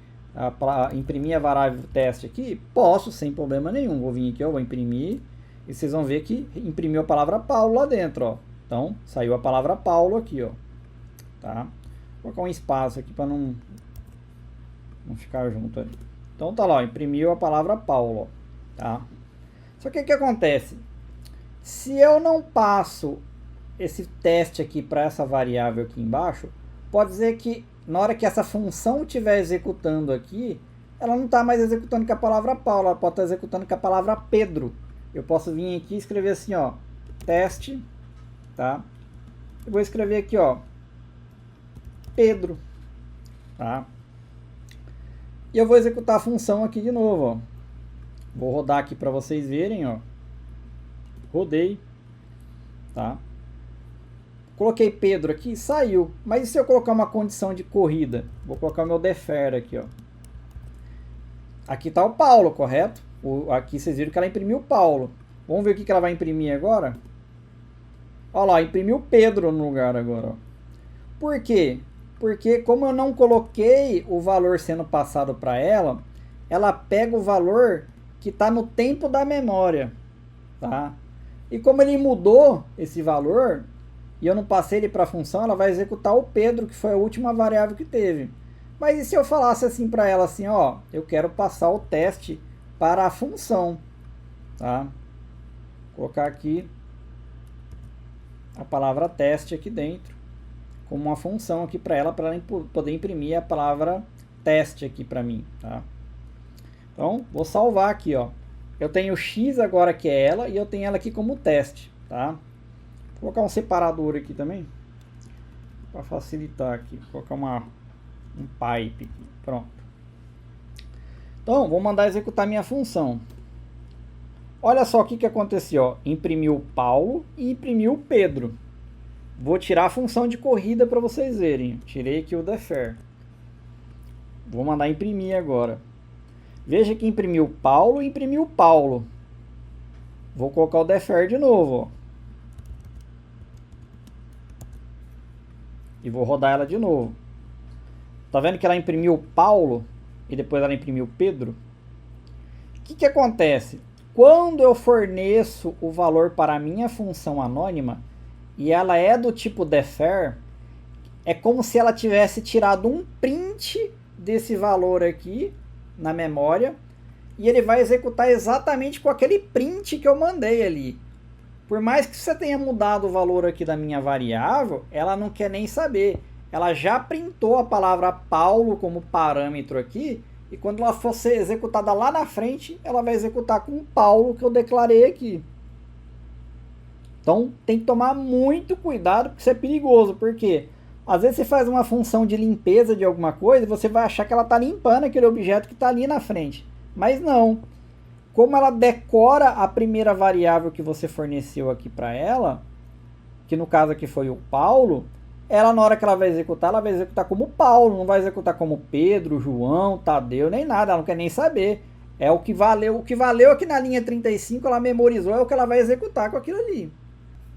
imprimir a variável teste aqui? Posso, sem problema nenhum. Vou vir aqui, ó, vou imprimir. E vocês vão ver que imprimiu a palavra Paulo lá dentro, ó. Então, saiu a palavra Paulo aqui, ó. Tá? Vou colocar um espaço aqui para não ficar junto ali. Então tá lá, ó, imprimiu a palavra Paulo, ó. Tá? Só que o que acontece? Se eu não passo esse teste aqui para essa variável aqui embaixo, pode dizer que na hora que essa função estiver executando aqui, ela não está mais executando com a palavra Paulo, ela pode estar executando com a palavra Pedro. Eu posso vir aqui e escrever assim, ó, teste, tá? Eu vou escrever aqui, ó, Pedro, tá? E eu vou executar a função aqui de novo, ó. Vou rodar aqui para vocês verem, ó. Rodei, tá? Coloquei Pedro aqui, saiu. Mas e se eu colocar uma condição de corrida? Vou colocar o meu defer aqui, ó. Aqui está o Paulo, correto? Aqui vocês viram que ela imprimiu o Paulo. Vamos ver o que ela vai imprimir agora? Olha lá, imprimiu o Pedro no lugar agora, ó. Por quê? Porque como eu não coloquei o valor sendo passado para ela, ela pega o valor que está no tempo da memória, tá? E como ele mudou esse valor, e eu não passei ele para a função, ela vai executar o Pedro, que foi a última variável que teve. Mas e se eu falasse assim para ela, assim, ó, eu quero passar o teste para a função, tá? Vou colocar aqui a palavra teste aqui dentro, como uma função aqui para ela poder imprimir a palavra teste aqui para mim, tá? Então, vou salvar aqui, ó. Eu tenho X agora que é ela, e eu tenho ela aqui como teste, tá? Vou colocar um separador aqui também, para facilitar aqui. Vou colocar um pipe aqui, pronto. Então, vou mandar executar minha função. Olha só o que aconteceu, ó. Imprimiu o Paulo e imprimiu o Pedro. Vou tirar a função de corrida para vocês verem. Tirei aqui o defer. Vou mandar imprimir agora. Veja que imprimiu Paulo e imprimiu Paulo. Vou colocar o defer de novo, ó. E vou rodar ela de novo. Tá vendo que ela imprimiu Paulo e depois ela imprimiu Pedro? O que acontece? Quando eu forneço o valor para a minha função anônima e ela é do tipo defer, é como se ela tivesse tirado um print desse valor aqui na memória e ele vai executar exatamente com aquele print que eu mandei ali. Por mais que você tenha mudado o valor aqui da minha variável, ela não quer nem saber. Ela já printou a palavra Paulo como parâmetro aqui, e quando ela for ser executada lá na frente, ela vai executar com o Paulo que eu declarei aqui. Então tem que tomar muito cuidado, porque isso é perigoso, porque às vezes você faz uma função de limpeza de alguma coisa e você vai achar que ela está limpando aquele objeto que está ali na frente. Mas não. Como ela decora a primeira variável que você forneceu aqui para ela, que no caso aqui foi o Paulo, ela na hora que ela vai executar como Paulo, não vai executar como Pedro, João, Tadeu, nem nada, ela não quer nem saber. É o que valeu aqui na linha 35, ela memorizou, é o que ela vai executar com aquilo ali.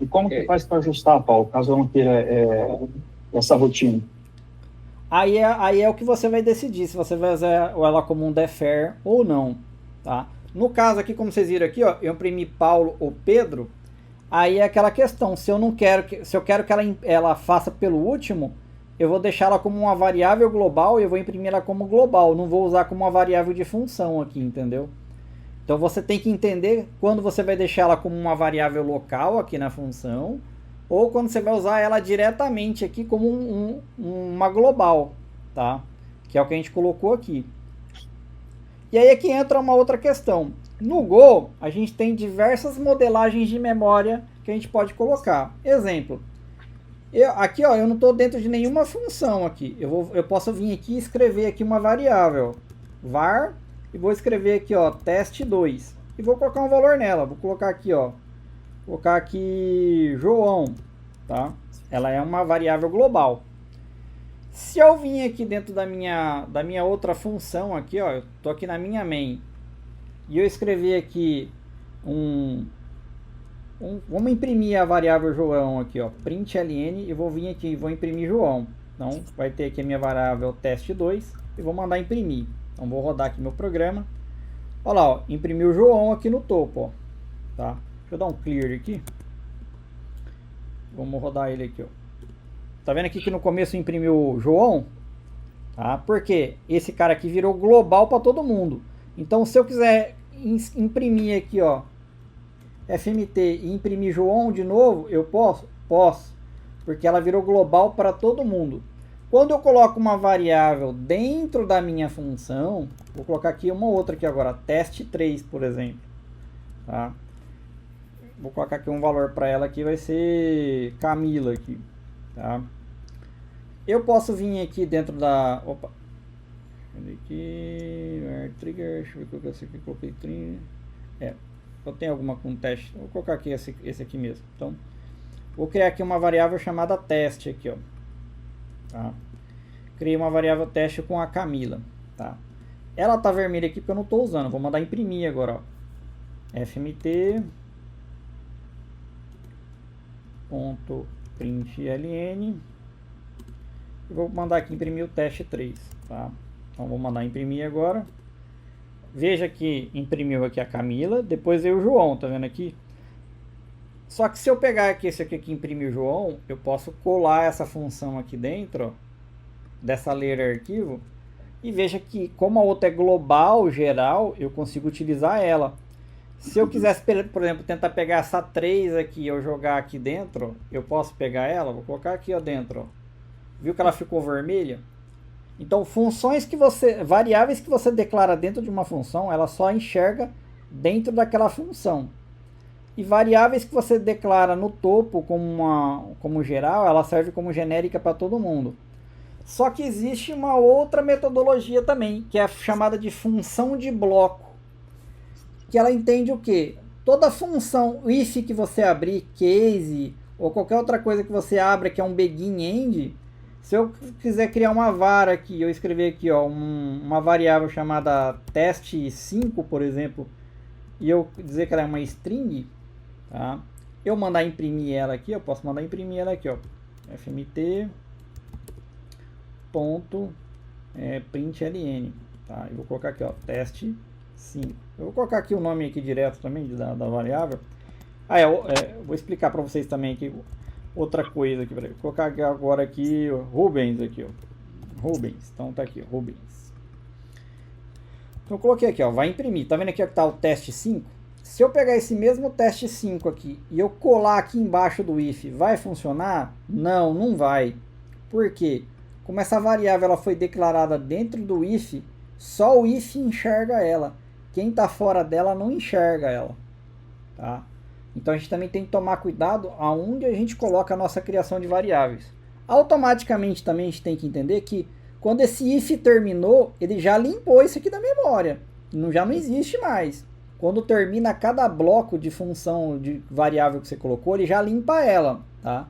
E como que faz para ajustar, Paulo, caso eu não queira essa rotina? Aí é o que você vai decidir, se você vai usar ela como um defer ou não, tá? No caso aqui, como vocês viram aqui, ó, eu imprimi Paulo ou Pedro, aí é aquela questão, se eu quero que ela faça pelo último, eu vou deixar ela como uma variável global e eu vou imprimir ela como global, não vou usar como uma variável de função aqui, entendeu? Então você tem que entender quando você vai deixar ela como uma variável local aqui na função, ou quando você vai usar ela diretamente aqui como uma global, tá? Que é o que a gente colocou aqui. E aí é que entra uma outra questão. No Go, a gente tem diversas modelagens de memória que a gente pode colocar. Exemplo, aqui ó, eu não estou dentro de nenhuma função aqui. Eu posso vir aqui e escrever aqui uma variável, var, e vou escrever aqui ó, teste2. E vou colocar um valor nela. Vou colocar aqui ó, vou colocar aqui João, tá? Ela é uma variável global. Se eu vim aqui dentro da minha outra função aqui, ó, eu tô aqui na minha main, e eu escrevi aqui vamos imprimir a variável João aqui, ó, println, e vou vir aqui e vou imprimir João. Então vai ter aqui a minha variável teste2 e vou mandar imprimir. Então vou rodar aqui meu programa. Olha lá, ó, imprimiu o João aqui no topo, ó, tá? Deixa eu dar um clear aqui. Vamos rodar ele aqui, ó. Tá vendo aqui que no começo imprimiu o João? Tá? Porque esse cara aqui virou global para todo mundo. Então, se eu quiser imprimir aqui, ó, FMT e imprimir João de novo, eu posso? Posso, porque ela virou global para todo mundo. Quando eu coloco uma variável dentro da minha função, vou colocar aqui uma outra aqui agora, teste3, por exemplo. Tá? Vou colocar aqui um valor para ela aqui, vai ser Camila aqui. Tá? Eu posso vir aqui dentro da... Opa! Aqui, trigger, deixa eu ver o que eu sei que coloquei trigger. Eu tenho alguma com teste. Vou colocar aqui esse aqui mesmo. Então, vou criar aqui uma variável chamada teste aqui, ó. Tá? Criei uma variável teste com a Camila, tá? Ela tá vermelha aqui porque eu não estou usando. Vou mandar imprimir agora, ó. FMT .println e vou mandar aqui imprimir o teste 3, tá? Então vou mandar imprimir agora. Veja que imprimiu aqui a Camila, depois veio o João, tá vendo aqui? Só que se eu pegar aqui esse aqui que imprimiu o João, eu posso colar essa função aqui dentro, ó, dessa ler arquivo, e veja que como a outra é global, geral, eu consigo utilizar ela. Se eu quisesse, por exemplo, tentar pegar essa 3 aqui e eu jogar aqui dentro, eu posso pegar ela, vou colocar aqui ó, dentro, ó. Viu que ela ficou vermelha? Então, variáveis que você declara dentro de uma função, ela só enxerga dentro daquela função. E variáveis que você declara no topo como geral, ela serve como genérica para todo mundo. Só que existe uma outra metodologia também, que é a chamada de função de bloco. Que ela entende o quê? Toda função if que você abrir, case, ou qualquer outra coisa que você abra que é um begin end, se eu quiser criar uma var aqui, eu escrever aqui ó, uma variável chamada teste5, por exemplo, e eu dizer que ela é uma string, tá? Eu mandar imprimir ela aqui, eu posso mandar imprimir ela aqui, ó, fmt .println, tá? Eu vou colocar aqui, ó, teste5. Eu vou colocar aqui o nome aqui direto também da variável. Vou explicar para vocês também aqui outra coisa aqui, vou colocar agora aqui Rubens aqui, ó. Rubens, então tá aqui, Rubens. Então eu coloquei aqui, ó, vai imprimir. Tá vendo aqui que tá o teste 5? Se eu pegar esse mesmo teste 5 aqui e eu colar aqui embaixo do if, vai funcionar? Não, não vai. Por quê? Como essa variável ela foi declarada dentro do if, só o if enxerga ela. Quem tá fora dela não enxerga ela, tá? Então a gente também tem que tomar cuidado aonde a gente coloca a nossa criação de variáveis. Automaticamente também a gente tem que entender que quando esse if terminou, ele já limpou isso aqui da memória. Já não existe mais. Quando termina cada bloco de função de variável que você colocou, ele já limpa ela, tá?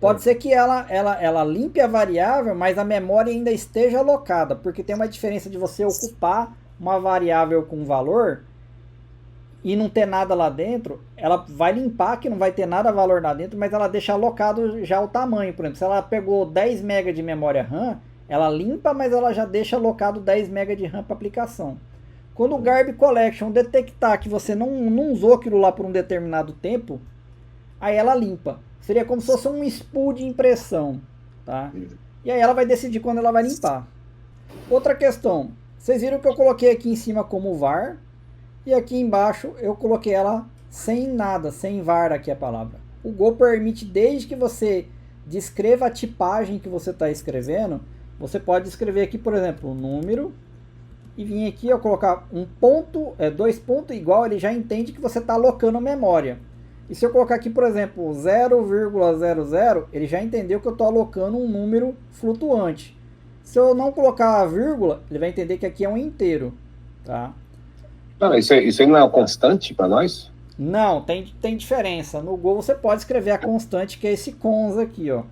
Pode ser que ela limpe a variável, mas a memória ainda esteja alocada, porque tem uma diferença de você ocupar uma variável com valor e não ter nada lá dentro. Ela vai limpar que não vai ter nada valor lá dentro, mas ela deixa alocado já o tamanho. Por exemplo, se ela pegou 10 MB de memória RAM, ela limpa, mas ela já deixa alocado 10 MB de RAM para aplicação. Quando o Garb Collection detectar que você não usou aquilo lá por um determinado tempo, aí ela limpa. Seria como se fosse um spool de impressão, tá? E aí ela vai decidir quando ela vai limpar. Outra questão, vocês viram que eu coloquei aqui em cima como var, e aqui embaixo eu coloquei ela sem nada, sem var aqui a palavra. O Go permite, desde que você descreva a tipagem que você está escrevendo, você pode escrever aqui, por exemplo, um número, e vir aqui eu colocar um ponto, 2 pontos igual, ele já entende que você está alocando memória. E se eu colocar aqui, por exemplo, 0,00, ele já entendeu que eu estou alocando um número flutuante. Se eu não colocar a vírgula, ele vai entender que aqui é um inteiro, tá? Não, isso aí não é uma constante para nós? Não, tem diferença. No Go você pode escrever a constante, que é esse cons aqui, ó.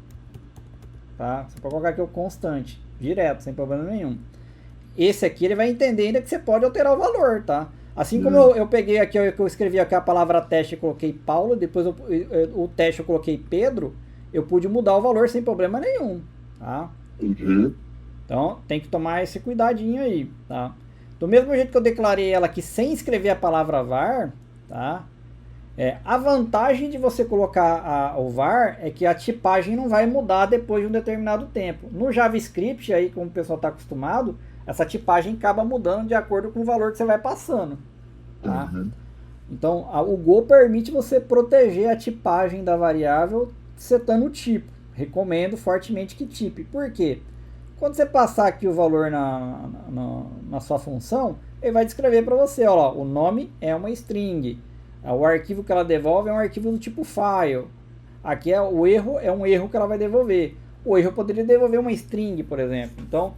Tá? Você pode colocar aqui o constante, direto, sem problema nenhum. Esse aqui ele vai entender ainda que você pode alterar o valor, tá? Assim como eu peguei aqui, eu escrevi aqui a palavra teste e coloquei Paulo, depois o teste eu coloquei Pedro, eu pude mudar o valor sem problema nenhum, tá? Uhum. Então tem que tomar esse cuidadinho aí, tá? Do mesmo jeito que eu declarei ela aqui sem escrever a palavra var, tá? A vantagem de você colocar o var é que a tipagem não vai mudar depois de um determinado tempo. No JavaScript, aí como o pessoal está acostumado, essa tipagem acaba mudando de acordo com o valor que você vai passando, tá? Uhum. Então, o Go permite você proteger a tipagem da variável setando o tipo. Recomendo fortemente que tipe. Por quê? Quando você passar aqui o valor na sua função, ele vai descrever para você, ó lá, o nome é uma string, o arquivo que ela devolve é um arquivo do tipo file, aqui o erro é um erro que ela vai devolver. O erro poderia devolver uma string, por exemplo. Então,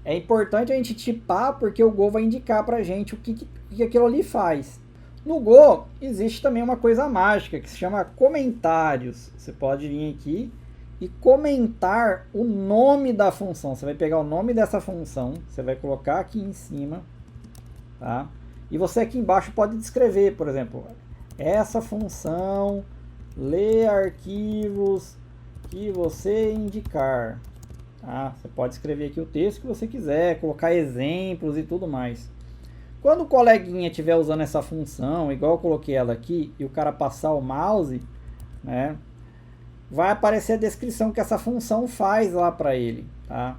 é importante a gente tipar, porque o Go vai indicar para a gente o que aquilo ali faz. No Go, existe também uma coisa mágica, que se chama comentários. Você pode vir aqui e comentar o nome da função. Você vai pegar o nome dessa função, você vai colocar aqui em cima, tá? E você aqui embaixo pode descrever, por exemplo, essa função lê arquivos que você indicar. Tá? Você pode escrever aqui o texto que você quiser, colocar exemplos e tudo mais. Quando o coleguinha estiver usando essa função, igual eu coloquei ela aqui, e o cara passar o mouse, né, vai aparecer a descrição que essa função faz lá para ele, tá?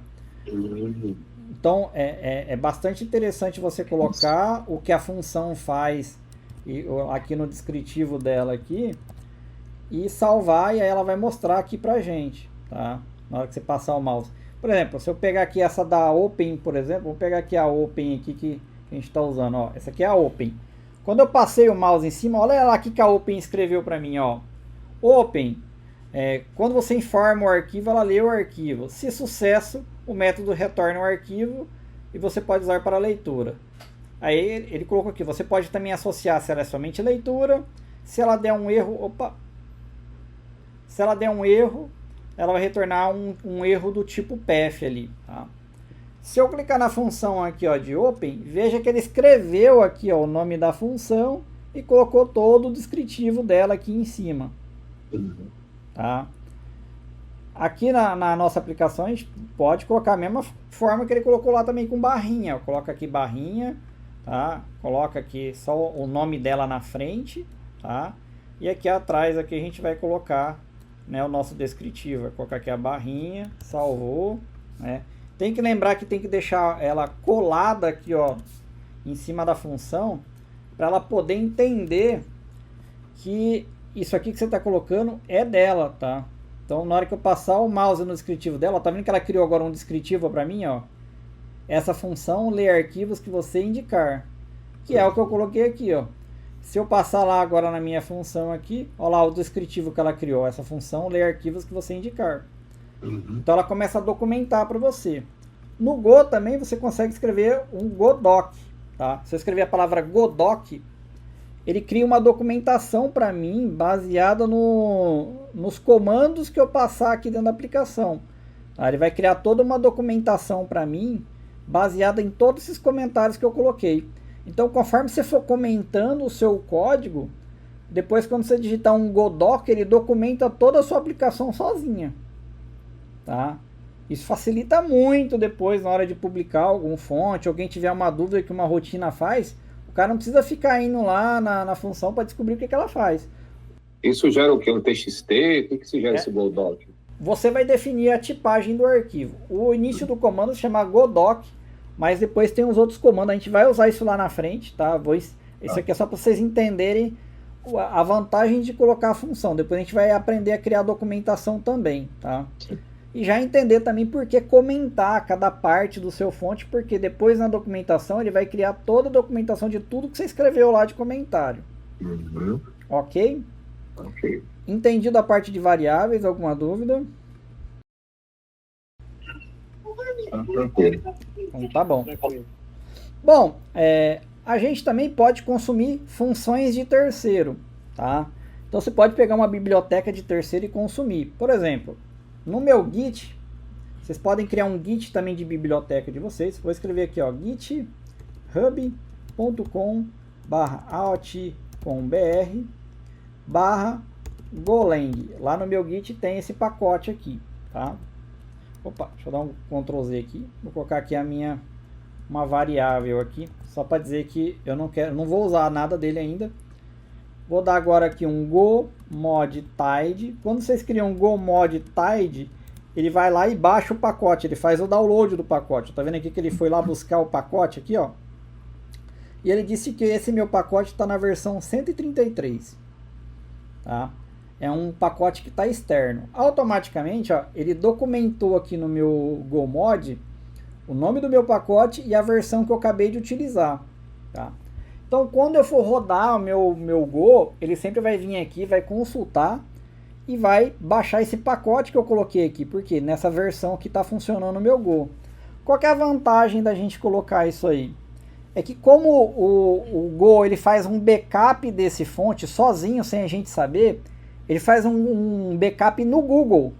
Então, é bastante interessante você colocar o que a função faz aqui no descritivo dela aqui e salvar, e aí ela vai mostrar aqui pra gente, tá? Na hora que você passar o mouse. Por exemplo, se eu pegar aqui essa da Open, por exemplo, vou pegar aqui a Open aqui que a gente está usando, ó. Essa aqui é a Open. Quando eu passei o mouse em cima, olha lá o que a Open escreveu para mim, ó. Open, quando você informa o arquivo, ela lê o arquivo. Se sucesso, o método retorna o arquivo e você pode usar para leitura. Aí ele colocou aqui, você pode também associar se ela é somente leitura. Se ela der um erro, se ela der um erro, ela vai retornar um erro do tipo path ali, tá? Se eu clicar na função aqui, ó, de Open, veja que ele escreveu aqui, ó, o nome da função e colocou todo o descritivo dela aqui em cima. Tá? Aqui na nossa aplicação a gente pode colocar a mesma forma que ele colocou lá também com barrinha. Coloca aqui barrinha, tá? Coloca aqui só o nome dela na frente, tá? E aqui atrás aqui a gente vai colocar, né, o nosso descritivo. Vai colocar aqui a barrinha, salvou, né? Tem que lembrar que tem que deixar ela colada aqui, ó, em cima da função, para ela poder entender que isso aqui que você está colocando é dela, tá? Então, na hora que eu passar o mouse no descritivo dela, tá vendo que ela criou agora um descritivo para mim, ó? Essa função lê arquivos que você indicar, que é o que eu coloquei aqui, ó. Se eu passar lá agora na minha função aqui, ó lá o descritivo que ela criou, essa função lê arquivos que você indicar. Então ela começa a documentar para você. No Go também você consegue escrever um Godoc, tá? Se eu escrever a palavra Godoc, ele cria uma documentação para mim baseada nos comandos que eu passar aqui dentro da aplicação. Tá? Ele vai criar toda uma documentação para mim baseada em todos esses comentários que eu coloquei. Então, conforme você for comentando o seu código, depois quando você digitar um Godoc, ele documenta toda a sua aplicação sozinha. Tá? Isso facilita muito depois na hora de publicar algum fonte, alguém tiver uma dúvida que uma rotina faz, o cara não precisa ficar indo lá na função para descobrir o que ela faz. Isso gera o que? Um TXT? O que se gera esse Godoc? Você vai definir a tipagem do arquivo. O início do comando se chama Godoc, mas depois tem os outros comandos. A gente vai usar isso lá na frente, tá? Isso aqui é só para vocês entenderem a vantagem de colocar a função. Depois a gente vai aprender a criar documentação também, tá? E já entender também por que comentar cada parte do seu fonte, porque depois na documentação ele vai criar toda a documentação de tudo que você escreveu lá de comentário. Ok? Ok. Entendido a parte de variáveis, alguma dúvida? Então, tá bom. Bom, a gente também pode consumir funções de terceiro, tá? Então você pode pegar uma biblioteca de terceiro e consumir. Por exemplo, no meu Git, vocês podem criar um Git também de biblioteca de vocês. Vou escrever aqui, ó, github.com/alt.br/Golang. Lá no meu Git tem esse pacote aqui, tá? Opa, deixa eu dar um Ctrl Z aqui. Vou colocar aqui uma variável aqui, só para dizer que eu não vou usar nada dele ainda. Vou dar agora aqui um go mod tide. Quando vocês criam um go mod tide, ele vai lá e baixa o pacote, ele faz o download do pacote. Tá vendo aqui que ele foi lá buscar o pacote aqui, ó? e ele disse que esse meu pacote está na versão 133, tá? É um pacote que está externo. Automaticamente, ó, ele documentou aqui no meu GoMod o nome do meu pacote e a versão que eu acabei de utilizar, tá? Então, quando eu for rodar o meu Go, ele sempre vai vir aqui, vai consultar e vai baixar esse pacote que eu coloquei aqui, porque nessa versão que está funcionando o meu Go. Qual que é a vantagem da gente colocar isso aí? É que como o Go ele faz um backup desse fonte sozinho, sem a gente saber, ele faz um backup no Google.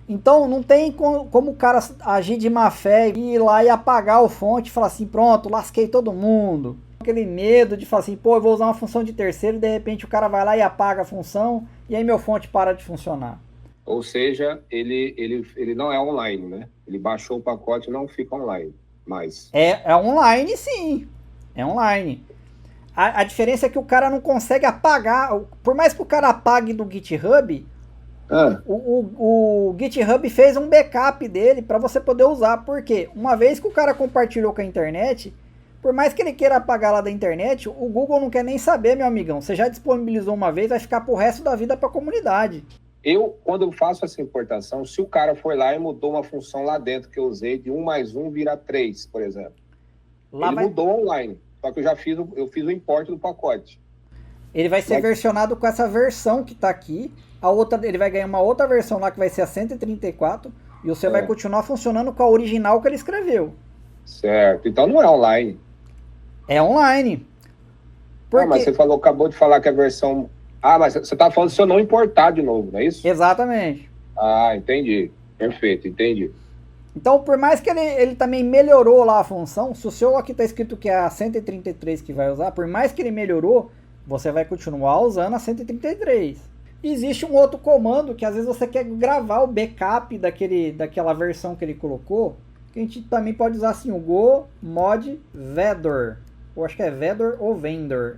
Então não tem como o cara agir de má fé e ir lá e apagar o fonte e falar assim, pronto, lasquei todo mundo. Aquele medo de falar assim, pô, eu vou usar uma função de terceiro e de repente o cara vai lá e apaga a função e aí meu fonte para de funcionar. Ou seja, ele não é online, né? Ele baixou o pacote e não fica online mais. É online, sim. É online. A diferença é que o cara não consegue apagar. Por mais que o cara apague do GitHub, o GitHub fez um backup dele para você poder usar. Por quê? Uma vez que o cara compartilhou com a internet, por mais que ele queira apagar lá da internet, o Google não quer nem saber, meu amigão. Você já disponibilizou uma vez, vai ficar pro resto da vida para a comunidade. Quando eu faço essa importação, se o cara foi lá e mudou uma função lá dentro que eu usei de 1 mais 1 vira 3, por exemplo. Ele mudou online, só que eu fiz o import do pacote. Ele vai ser versionado com essa versão que está aqui. A outra, ele vai ganhar uma outra versão lá que vai ser a 134 e você vai continuar funcionando com a original que ele escreveu. Certo, então não é online. É online. Mas você acabou de falar que a versão... mas você está falando se eu não importar de novo, não é isso? Exatamente. Entendi. Perfeito, entendi. Então, por mais que ele também melhorou lá a função, se o seu aqui está escrito que é a 133 que vai usar, por mais que ele melhorou, você vai continuar usando a 133. Existe um outro comando que às vezes você quer gravar o backup daquela versão que ele colocou, que a gente também pode usar assim, o Go Mod Vendor. Eu acho que é Vendor ou Vendor.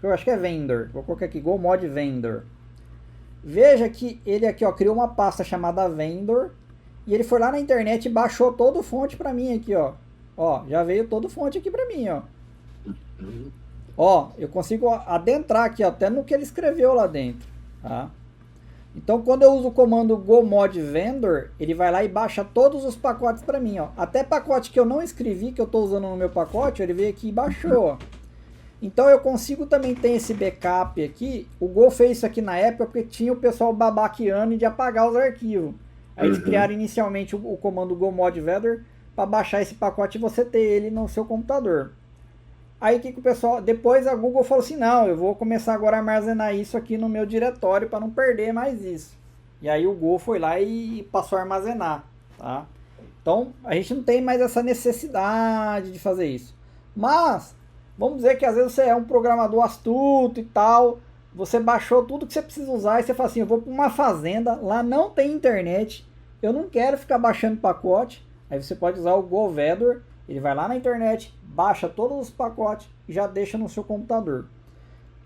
Eu acho que é Vendor. Vou colocar aqui, Go Mod Vendor. Veja que ele aqui, ó, criou uma pasta chamada Vendor. E ele foi lá na internet e baixou todo o fonte para mim aqui, ó. Ó, já veio todo o fonte aqui para mim, ó. Ó, eu consigo adentrar aqui, ó, até no que ele escreveu lá dentro, tá? Então, quando eu uso o comando Go Mod Vendor, ele vai lá e baixa todos os pacotes para mim, ó. Até pacote que eu não escrevi, que eu estou usando no meu pacote, ele veio aqui e baixou, ó. Então, eu consigo também ter esse backup aqui. O Go fez isso aqui na época porque tinha o pessoal babaqueando de apagar os arquivos. Aí eles criaram inicialmente o comando Go Mod Vendor para baixar esse pacote e você ter ele no seu computador. Aí o que o pessoal... Depois a Google falou assim, não, eu vou começar agora a armazenar isso aqui no meu diretório para não perder mais isso. E aí o Go foi lá e passou a armazenar, tá? Então a gente não tem mais essa necessidade de fazer isso. Mas, vamos dizer que às vezes você é um programador astuto e tal, você baixou tudo que você precisa usar e você fala assim, eu vou para uma fazenda, lá não tem internet, eu não quero ficar baixando pacote. Aí você pode usar o Go Vendor, ele vai lá na internet, baixa todos os pacotes e já deixa no seu computador.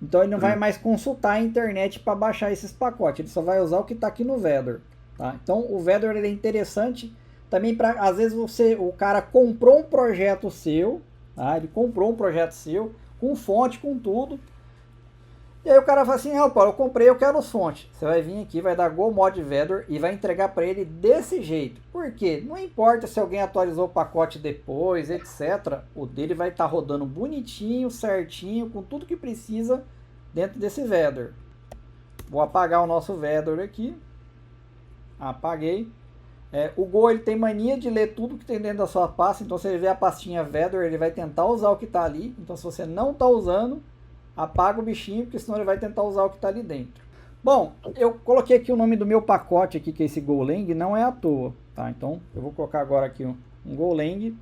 Então ele não vai mais consultar a internet para baixar esses pacotes, ele só vai usar o que está aqui no Vendor, tá? Então o Vendor ele é interessante também para, às vezes o cara comprou um projeto seu, tá? Ele comprou um projeto seu, com fonte, com tudo. E aí o cara fala assim, Paulo, eu comprei, eu quero os fontes. Você vai vir aqui, vai dar Go Mod Vendor e vai entregar para ele desse jeito. Por quê? Não importa se alguém atualizou o pacote depois, etc. O dele vai estar rodando bonitinho, certinho, com tudo que precisa dentro desse Vendor. Vou apagar o nosso Vendor aqui. Apaguei. O Go ele tem mania de ler tudo que tem dentro da sua pasta. Então se ele vê a pastinha Vendor, ele vai tentar usar o que está ali. Então se você não está usando, apaga o bichinho, porque senão ele vai tentar usar o que está ali dentro. Bom, eu coloquei aqui o nome do meu pacote aqui, que é esse Golang, não é à toa, tá? Então, eu vou colocar agora aqui um Golang,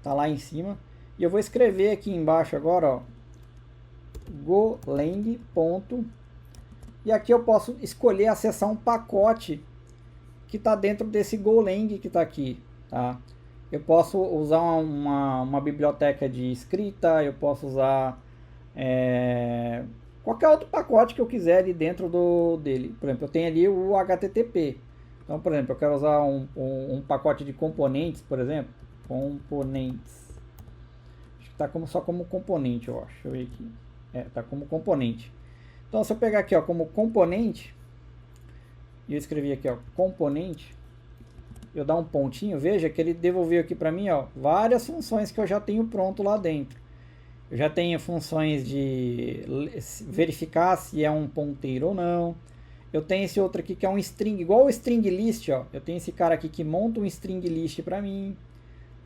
tá lá em cima, e eu vou escrever aqui embaixo agora, ó, Golang, ponto, e aqui eu posso escolher acessar um pacote que está dentro desse Golang que está aqui, tá? Eu posso usar uma biblioteca de escrita, eu posso usar qualquer outro pacote que eu quiser ali dentro dele. Por exemplo, eu tenho ali o HTTP. Então, por exemplo, eu quero usar um pacote de componentes, por exemplo. Componentes. tá só como componente, eu acho. Deixa eu ver aqui. Tá como componente. Então, se eu pegar aqui, ó, como componente, e eu escrevi aqui, ó, componente, eu dar um pontinho, veja que ele devolveu aqui para mim, ó, várias funções que eu já tenho pronto lá dentro. Eu já tenho funções de verificar se é um ponteiro ou não. Eu tenho esse outro aqui que é um string, igual o string list, ó. Eu tenho esse cara aqui que monta um string list para mim,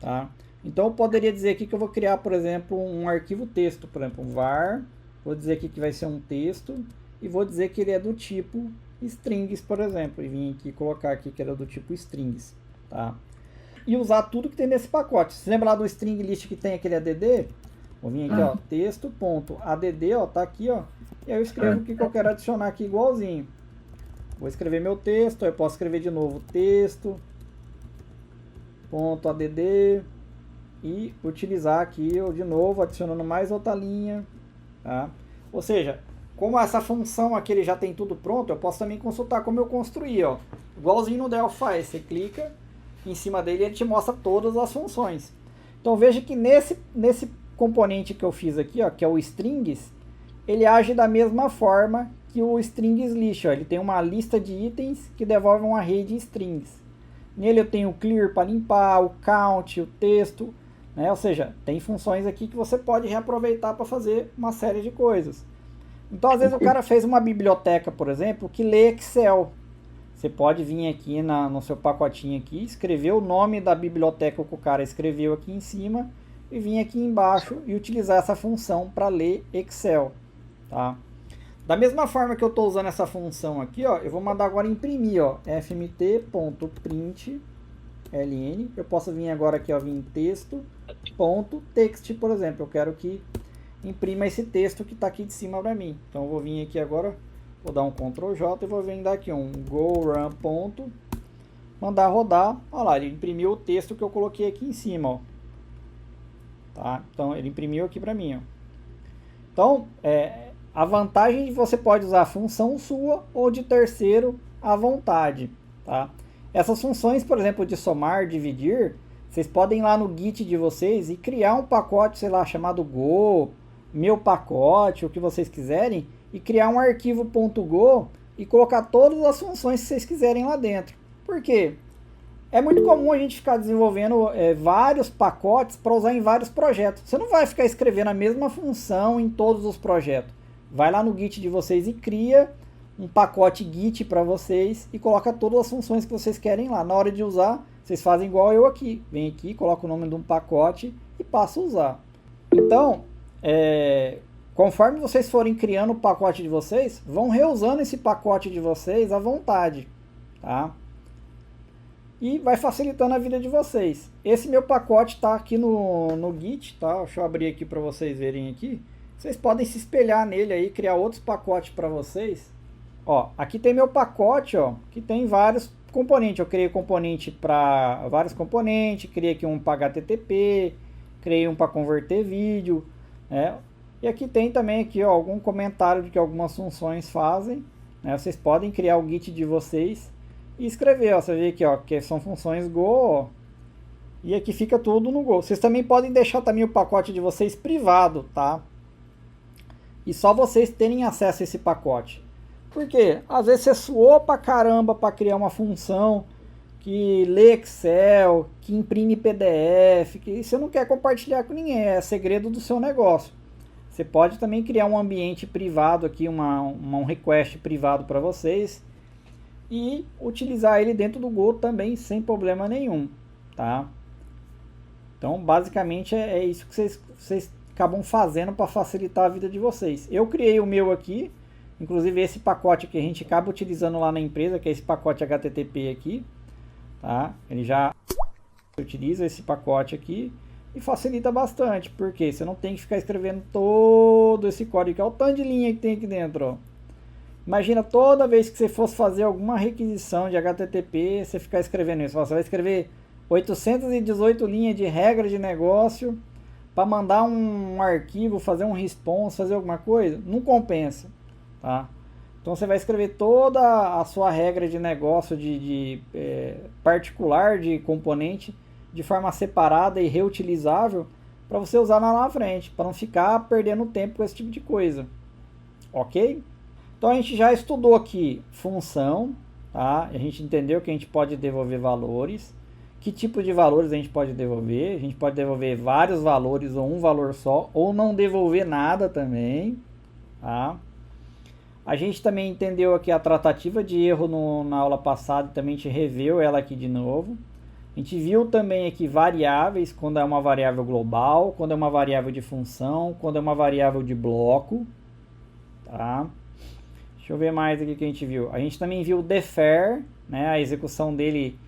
tá? Então eu poderia dizer aqui que eu vou criar, por exemplo, um arquivo texto, por exemplo, var, vou dizer aqui que vai ser um texto e vou dizer que ele é do tipo strings, por exemplo, e vim aqui colocar aqui que era do tipo strings, tá? E usar tudo que tem nesse pacote. Você lembra lá do string list que tem aquele add? Vou vir aqui, ó, texto.add, ó, tá aqui, ó, e aí eu escrevo o que eu quero adicionar aqui igualzinho. Vou escrever meu texto, eu posso escrever de novo texto.add e utilizar aqui eu de novo adicionando mais outra linha, tá? Ou seja, como essa função aqui ele já tem tudo pronto, eu posso também consultar como eu construí, ó, igualzinho no Delphi faz. Você clica em cima dele e ele te mostra todas as funções. Então veja que nesse componente que eu fiz aqui, ó, que é o strings, ele age da mesma forma que o strings list, ó. Ele tem uma lista de itens que devolve um array de strings. Nele eu tenho o clear para limpar, o count, o texto, né? Ou seja, tem funções aqui que você pode reaproveitar para fazer uma série de coisas. Então, às vezes o cara fez uma biblioteca, por exemplo, que lê Excel. Você pode vir aqui no seu pacotinho aqui, escrever o nome da biblioteca que o cara escreveu aqui em cima e vir aqui embaixo e utilizar essa função para ler Excel, tá? Da mesma forma que eu estou usando essa função aqui, ó, eu vou mandar agora imprimir, ó, fmt.println. Eu posso vir agora aqui, ó, vir texto.text, por exemplo. Eu quero que imprima esse texto que está aqui de cima para mim. Então eu vou vir aqui agora, vou dar um Ctrl J e vou vir dar aqui um go run ponto, mandar rodar. Olha lá, ele imprimiu o texto que eu coloquei aqui em cima, ó. Tá? Então ele imprimiu aqui para mim, ó. Então, a vantagem de você pode usar a função sua ou de terceiro à vontade, tá? Essas funções, por exemplo, de somar, dividir, vocês podem ir lá no Git de vocês e criar um pacote, sei lá, chamado Go, meu pacote, o que vocês quiserem, e criar um arquivo .go e colocar todas as funções que vocês quiserem lá dentro. Por quê? É muito comum a gente ficar desenvolvendo vários pacotes para usar em vários projetos. Você não vai ficar escrevendo a mesma função em todos os projetos. Vai lá no Git de vocês e cria um pacote Git para vocês e coloca todas as funções que vocês querem lá. Na hora de usar, vocês fazem igual eu aqui. Vem aqui, coloca o nome de um pacote e passa a usar. Então, conforme vocês forem criando o pacote de vocês, vão reusando esse pacote de vocês à vontade, tá? E vai facilitando a vida de vocês. Esse meu pacote está aqui no Git, tá? Deixa eu abrir aqui para vocês verem aqui. Vocês podem se espelhar nele aí, criar outros pacotes para vocês. Ó, aqui tem meu pacote, ó, que tem vários componentes. Eu criei componente para vários componentes, criei aqui um para HTTP, criei um para converter vídeo, né? E aqui tem também aqui, ó, algum comentário de que algumas funções fazem, né? Vocês podem criar o Git de vocês e escrever, ó, você vê aqui, ó, que são funções Go, ó, e aqui fica tudo no Go. Vocês também podem deixar também o pacote de vocês privado, tá? E só vocês terem acesso a esse pacote. Por quê? Às vezes você suou pra caramba para criar uma função que lê Excel, que imprime PDF, que você não quer compartilhar com ninguém, é segredo do seu negócio. Você pode também criar um ambiente privado aqui, um request privado para vocês e utilizar ele dentro do Go também sem problema nenhum, tá? Então, basicamente é isso que vocês acabam fazendo para facilitar a vida de vocês. Eu criei o meu aqui, inclusive esse pacote que a gente acaba utilizando lá na empresa, que é esse pacote HTTP aqui, tá? Ele já utiliza esse pacote aqui e facilita bastante, porque você não tem que ficar escrevendo todo esse código, que é o tanto de linha que tem aqui dentro, ó. Imagina toda vez que você fosse fazer alguma requisição de HTTP, você ficar escrevendo isso. Você vai escrever 818 linhas de regra de negócio para mandar um arquivo, fazer um response, fazer alguma coisa. Não compensa, tá? Então você vai escrever toda a sua regra de negócio particular de componente de forma separada e reutilizável para você usar lá na frente, para não ficar perdendo tempo com esse tipo de coisa. Ok? Então a gente já estudou aqui função, tá? A gente entendeu que a gente pode devolver valores. Que tipo de valores a gente pode devolver? A gente pode devolver vários valores ou um valor só, ou não devolver nada também, tá? A gente também entendeu aqui a tratativa de erro na aula passada, também a gente reveu ela aqui de novo. A gente viu também aqui variáveis, quando é uma variável global, quando é uma variável de função, quando é uma variável de bloco, tá? Deixa eu ver mais aqui que a gente viu. A gente também viu o defer, né, a execução dele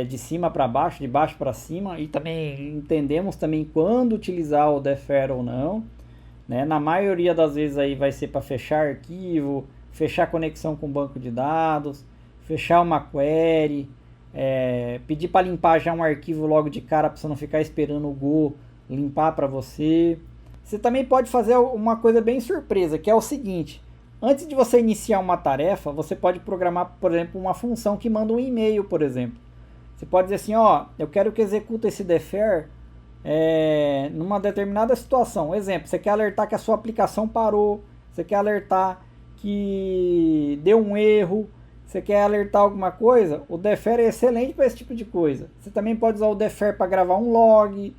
de cima para baixo, de baixo para cima, e também entendemos também quando utilizar o defer ou não, né? Na maioria das vezes aí vai ser para fechar arquivo, fechar conexão com banco de dados, fechar uma query, pedir para limpar já um arquivo logo de cara para você não ficar esperando o Go limpar para você. Você também pode fazer uma coisa bem surpresa, que é o seguinte: antes de você iniciar uma tarefa, você pode programar, por exemplo, uma função que manda um e-mail, por exemplo. Você pode dizer assim, ó, eu quero que execute esse defer numa determinada situação. Exemplo, você quer alertar que a sua aplicação parou, você quer alertar que deu um erro, você quer alertar alguma coisa, o defer é excelente para esse tipo de coisa. Você também pode usar o defer para gravar um log,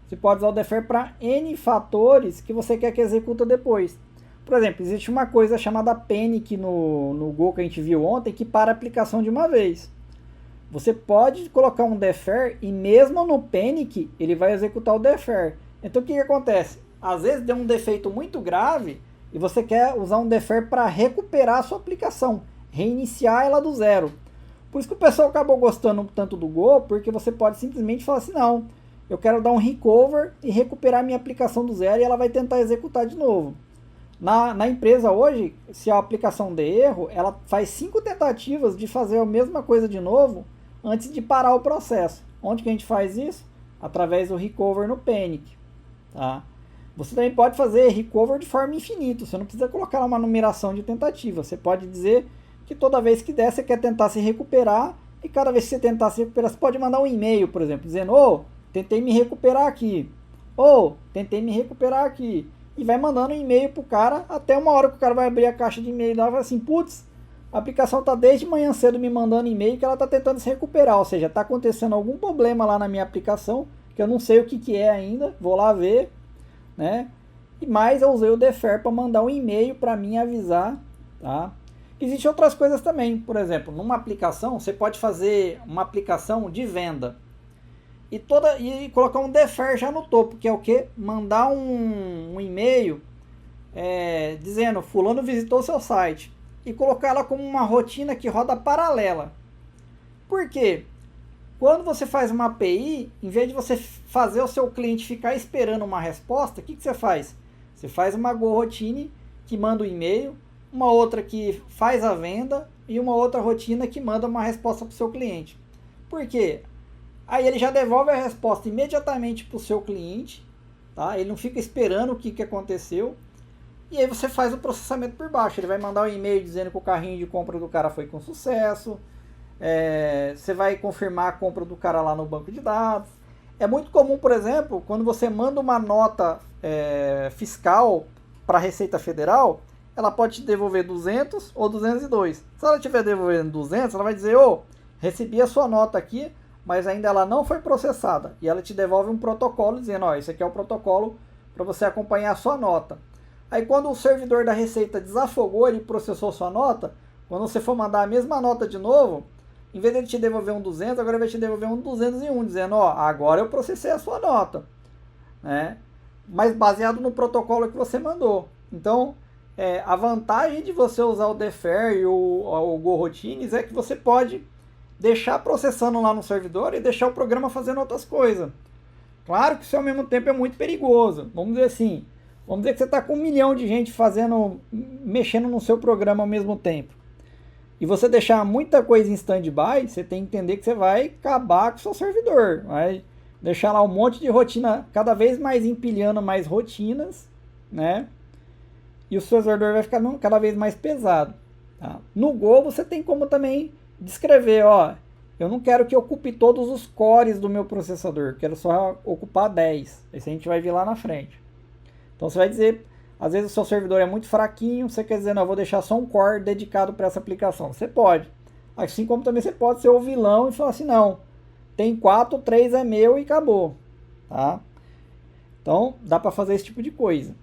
você pode usar o defer para N fatores que você quer que executa depois. Por exemplo, existe uma coisa chamada panic no Go que a gente viu ontem, que para a aplicação de uma vez. Você pode colocar um defer e mesmo no panic ele vai executar o defer. Então o que acontece? Às vezes deu um defeito muito grave e você quer usar um defer para recuperar a sua aplicação, reiniciar ela do zero. Por isso que o pessoal acabou gostando tanto do Go, porque você pode simplesmente falar assim, não, eu quero dar um recover e recuperar minha aplicação do zero, e ela vai tentar executar de novo. Na empresa hoje, se a aplicação der erro, ela faz 5 tentativas de fazer a mesma coisa de novo antes de parar o processo. Onde que a gente faz isso? Através do recover no panic. Tá? Você também pode fazer recover de forma infinita. Você não precisa colocar uma numeração de tentativa. Você pode dizer que toda vez que der, você quer tentar se recuperar. E cada vez que você tentar se recuperar, você pode mandar um e-mail, por exemplo, dizendo, tentei me recuperar aqui. Tentei me recuperar aqui. E vai mandando um e-mail pro cara, até uma hora que o cara vai abrir a caixa de e-mail lá e vai assim, putz, a aplicação tá desde manhã cedo me mandando e-mail que ela tá tentando se recuperar, ou seja, tá acontecendo algum problema lá na minha aplicação, que eu não sei o que é ainda, vou lá ver, né? Mas eu usei o defer para mandar um e-mail para mim avisar, tá? Existem outras coisas também, por exemplo, numa aplicação, você pode fazer uma aplicação de venda, e colocar um defer já no topo, que é o que? Mandar um e-mail dizendo fulano visitou seu site e colocar ela como uma rotina que roda paralela. Por quê? Quando você faz uma API, em vez de você fazer o seu cliente ficar esperando uma resposta, o que você faz? Você faz uma Go routine que manda o e-mail, uma outra que faz a venda e uma outra rotina que manda uma resposta para o seu cliente. Por quê? Aí ele já devolve a resposta imediatamente para o seu cliente, tá? Ele não fica esperando o que aconteceu. E aí você faz o processamento por baixo. Ele vai mandar um e-mail dizendo que o carrinho de compra do cara foi com sucesso. Você vai confirmar a compra do cara lá no banco de dados. É muito comum, por exemplo, quando você manda uma nota fiscal para a Receita Federal, ela pode te devolver 200 ou 202. Se ela estiver devolvendo 200, ela vai dizer, recebi a sua nota aqui, mas ainda ela não foi processada. E ela te devolve um protocolo dizendo, esse aqui é o protocolo para você acompanhar a sua nota. Aí quando o servidor da Receita desafogou, ele processou sua nota, quando você for mandar a mesma nota de novo, em vez de ele te devolver um 200, agora ele vai te devolver um 201, dizendo, agora eu processei a sua nota. Né? Mas baseado no protocolo que você mandou. Então, a vantagem de você usar o defer e o Go Routines é que você pode deixar processando lá no servidor e deixar o programa fazendo outras coisas. Claro que isso ao mesmo tempo é muito perigoso. Vamos dizer assim, vamos dizer que você está com 1 milhão de gente mexendo no seu programa ao mesmo tempo. E você deixar muita coisa em stand-by, você tem que entender que você vai acabar com o seu servidor. Vai deixar lá um monte de rotina, cada vez mais empilhando mais rotinas, né? E o seu servidor vai ficar cada vez mais pesado. Tá? No Go você tem como também descrever, eu não quero que ocupe todos os cores do meu processador, quero só ocupar 10. Esse a gente vai ver lá na frente. Então você vai dizer, às vezes o seu servidor é muito fraquinho, você quer dizer, não, eu vou deixar só um core dedicado para essa aplicação. Você pode. Assim como também você pode ser o vilão e falar assim, não, tem 4, 3 é meu e acabou. Tá? Então dá para fazer esse tipo de coisa.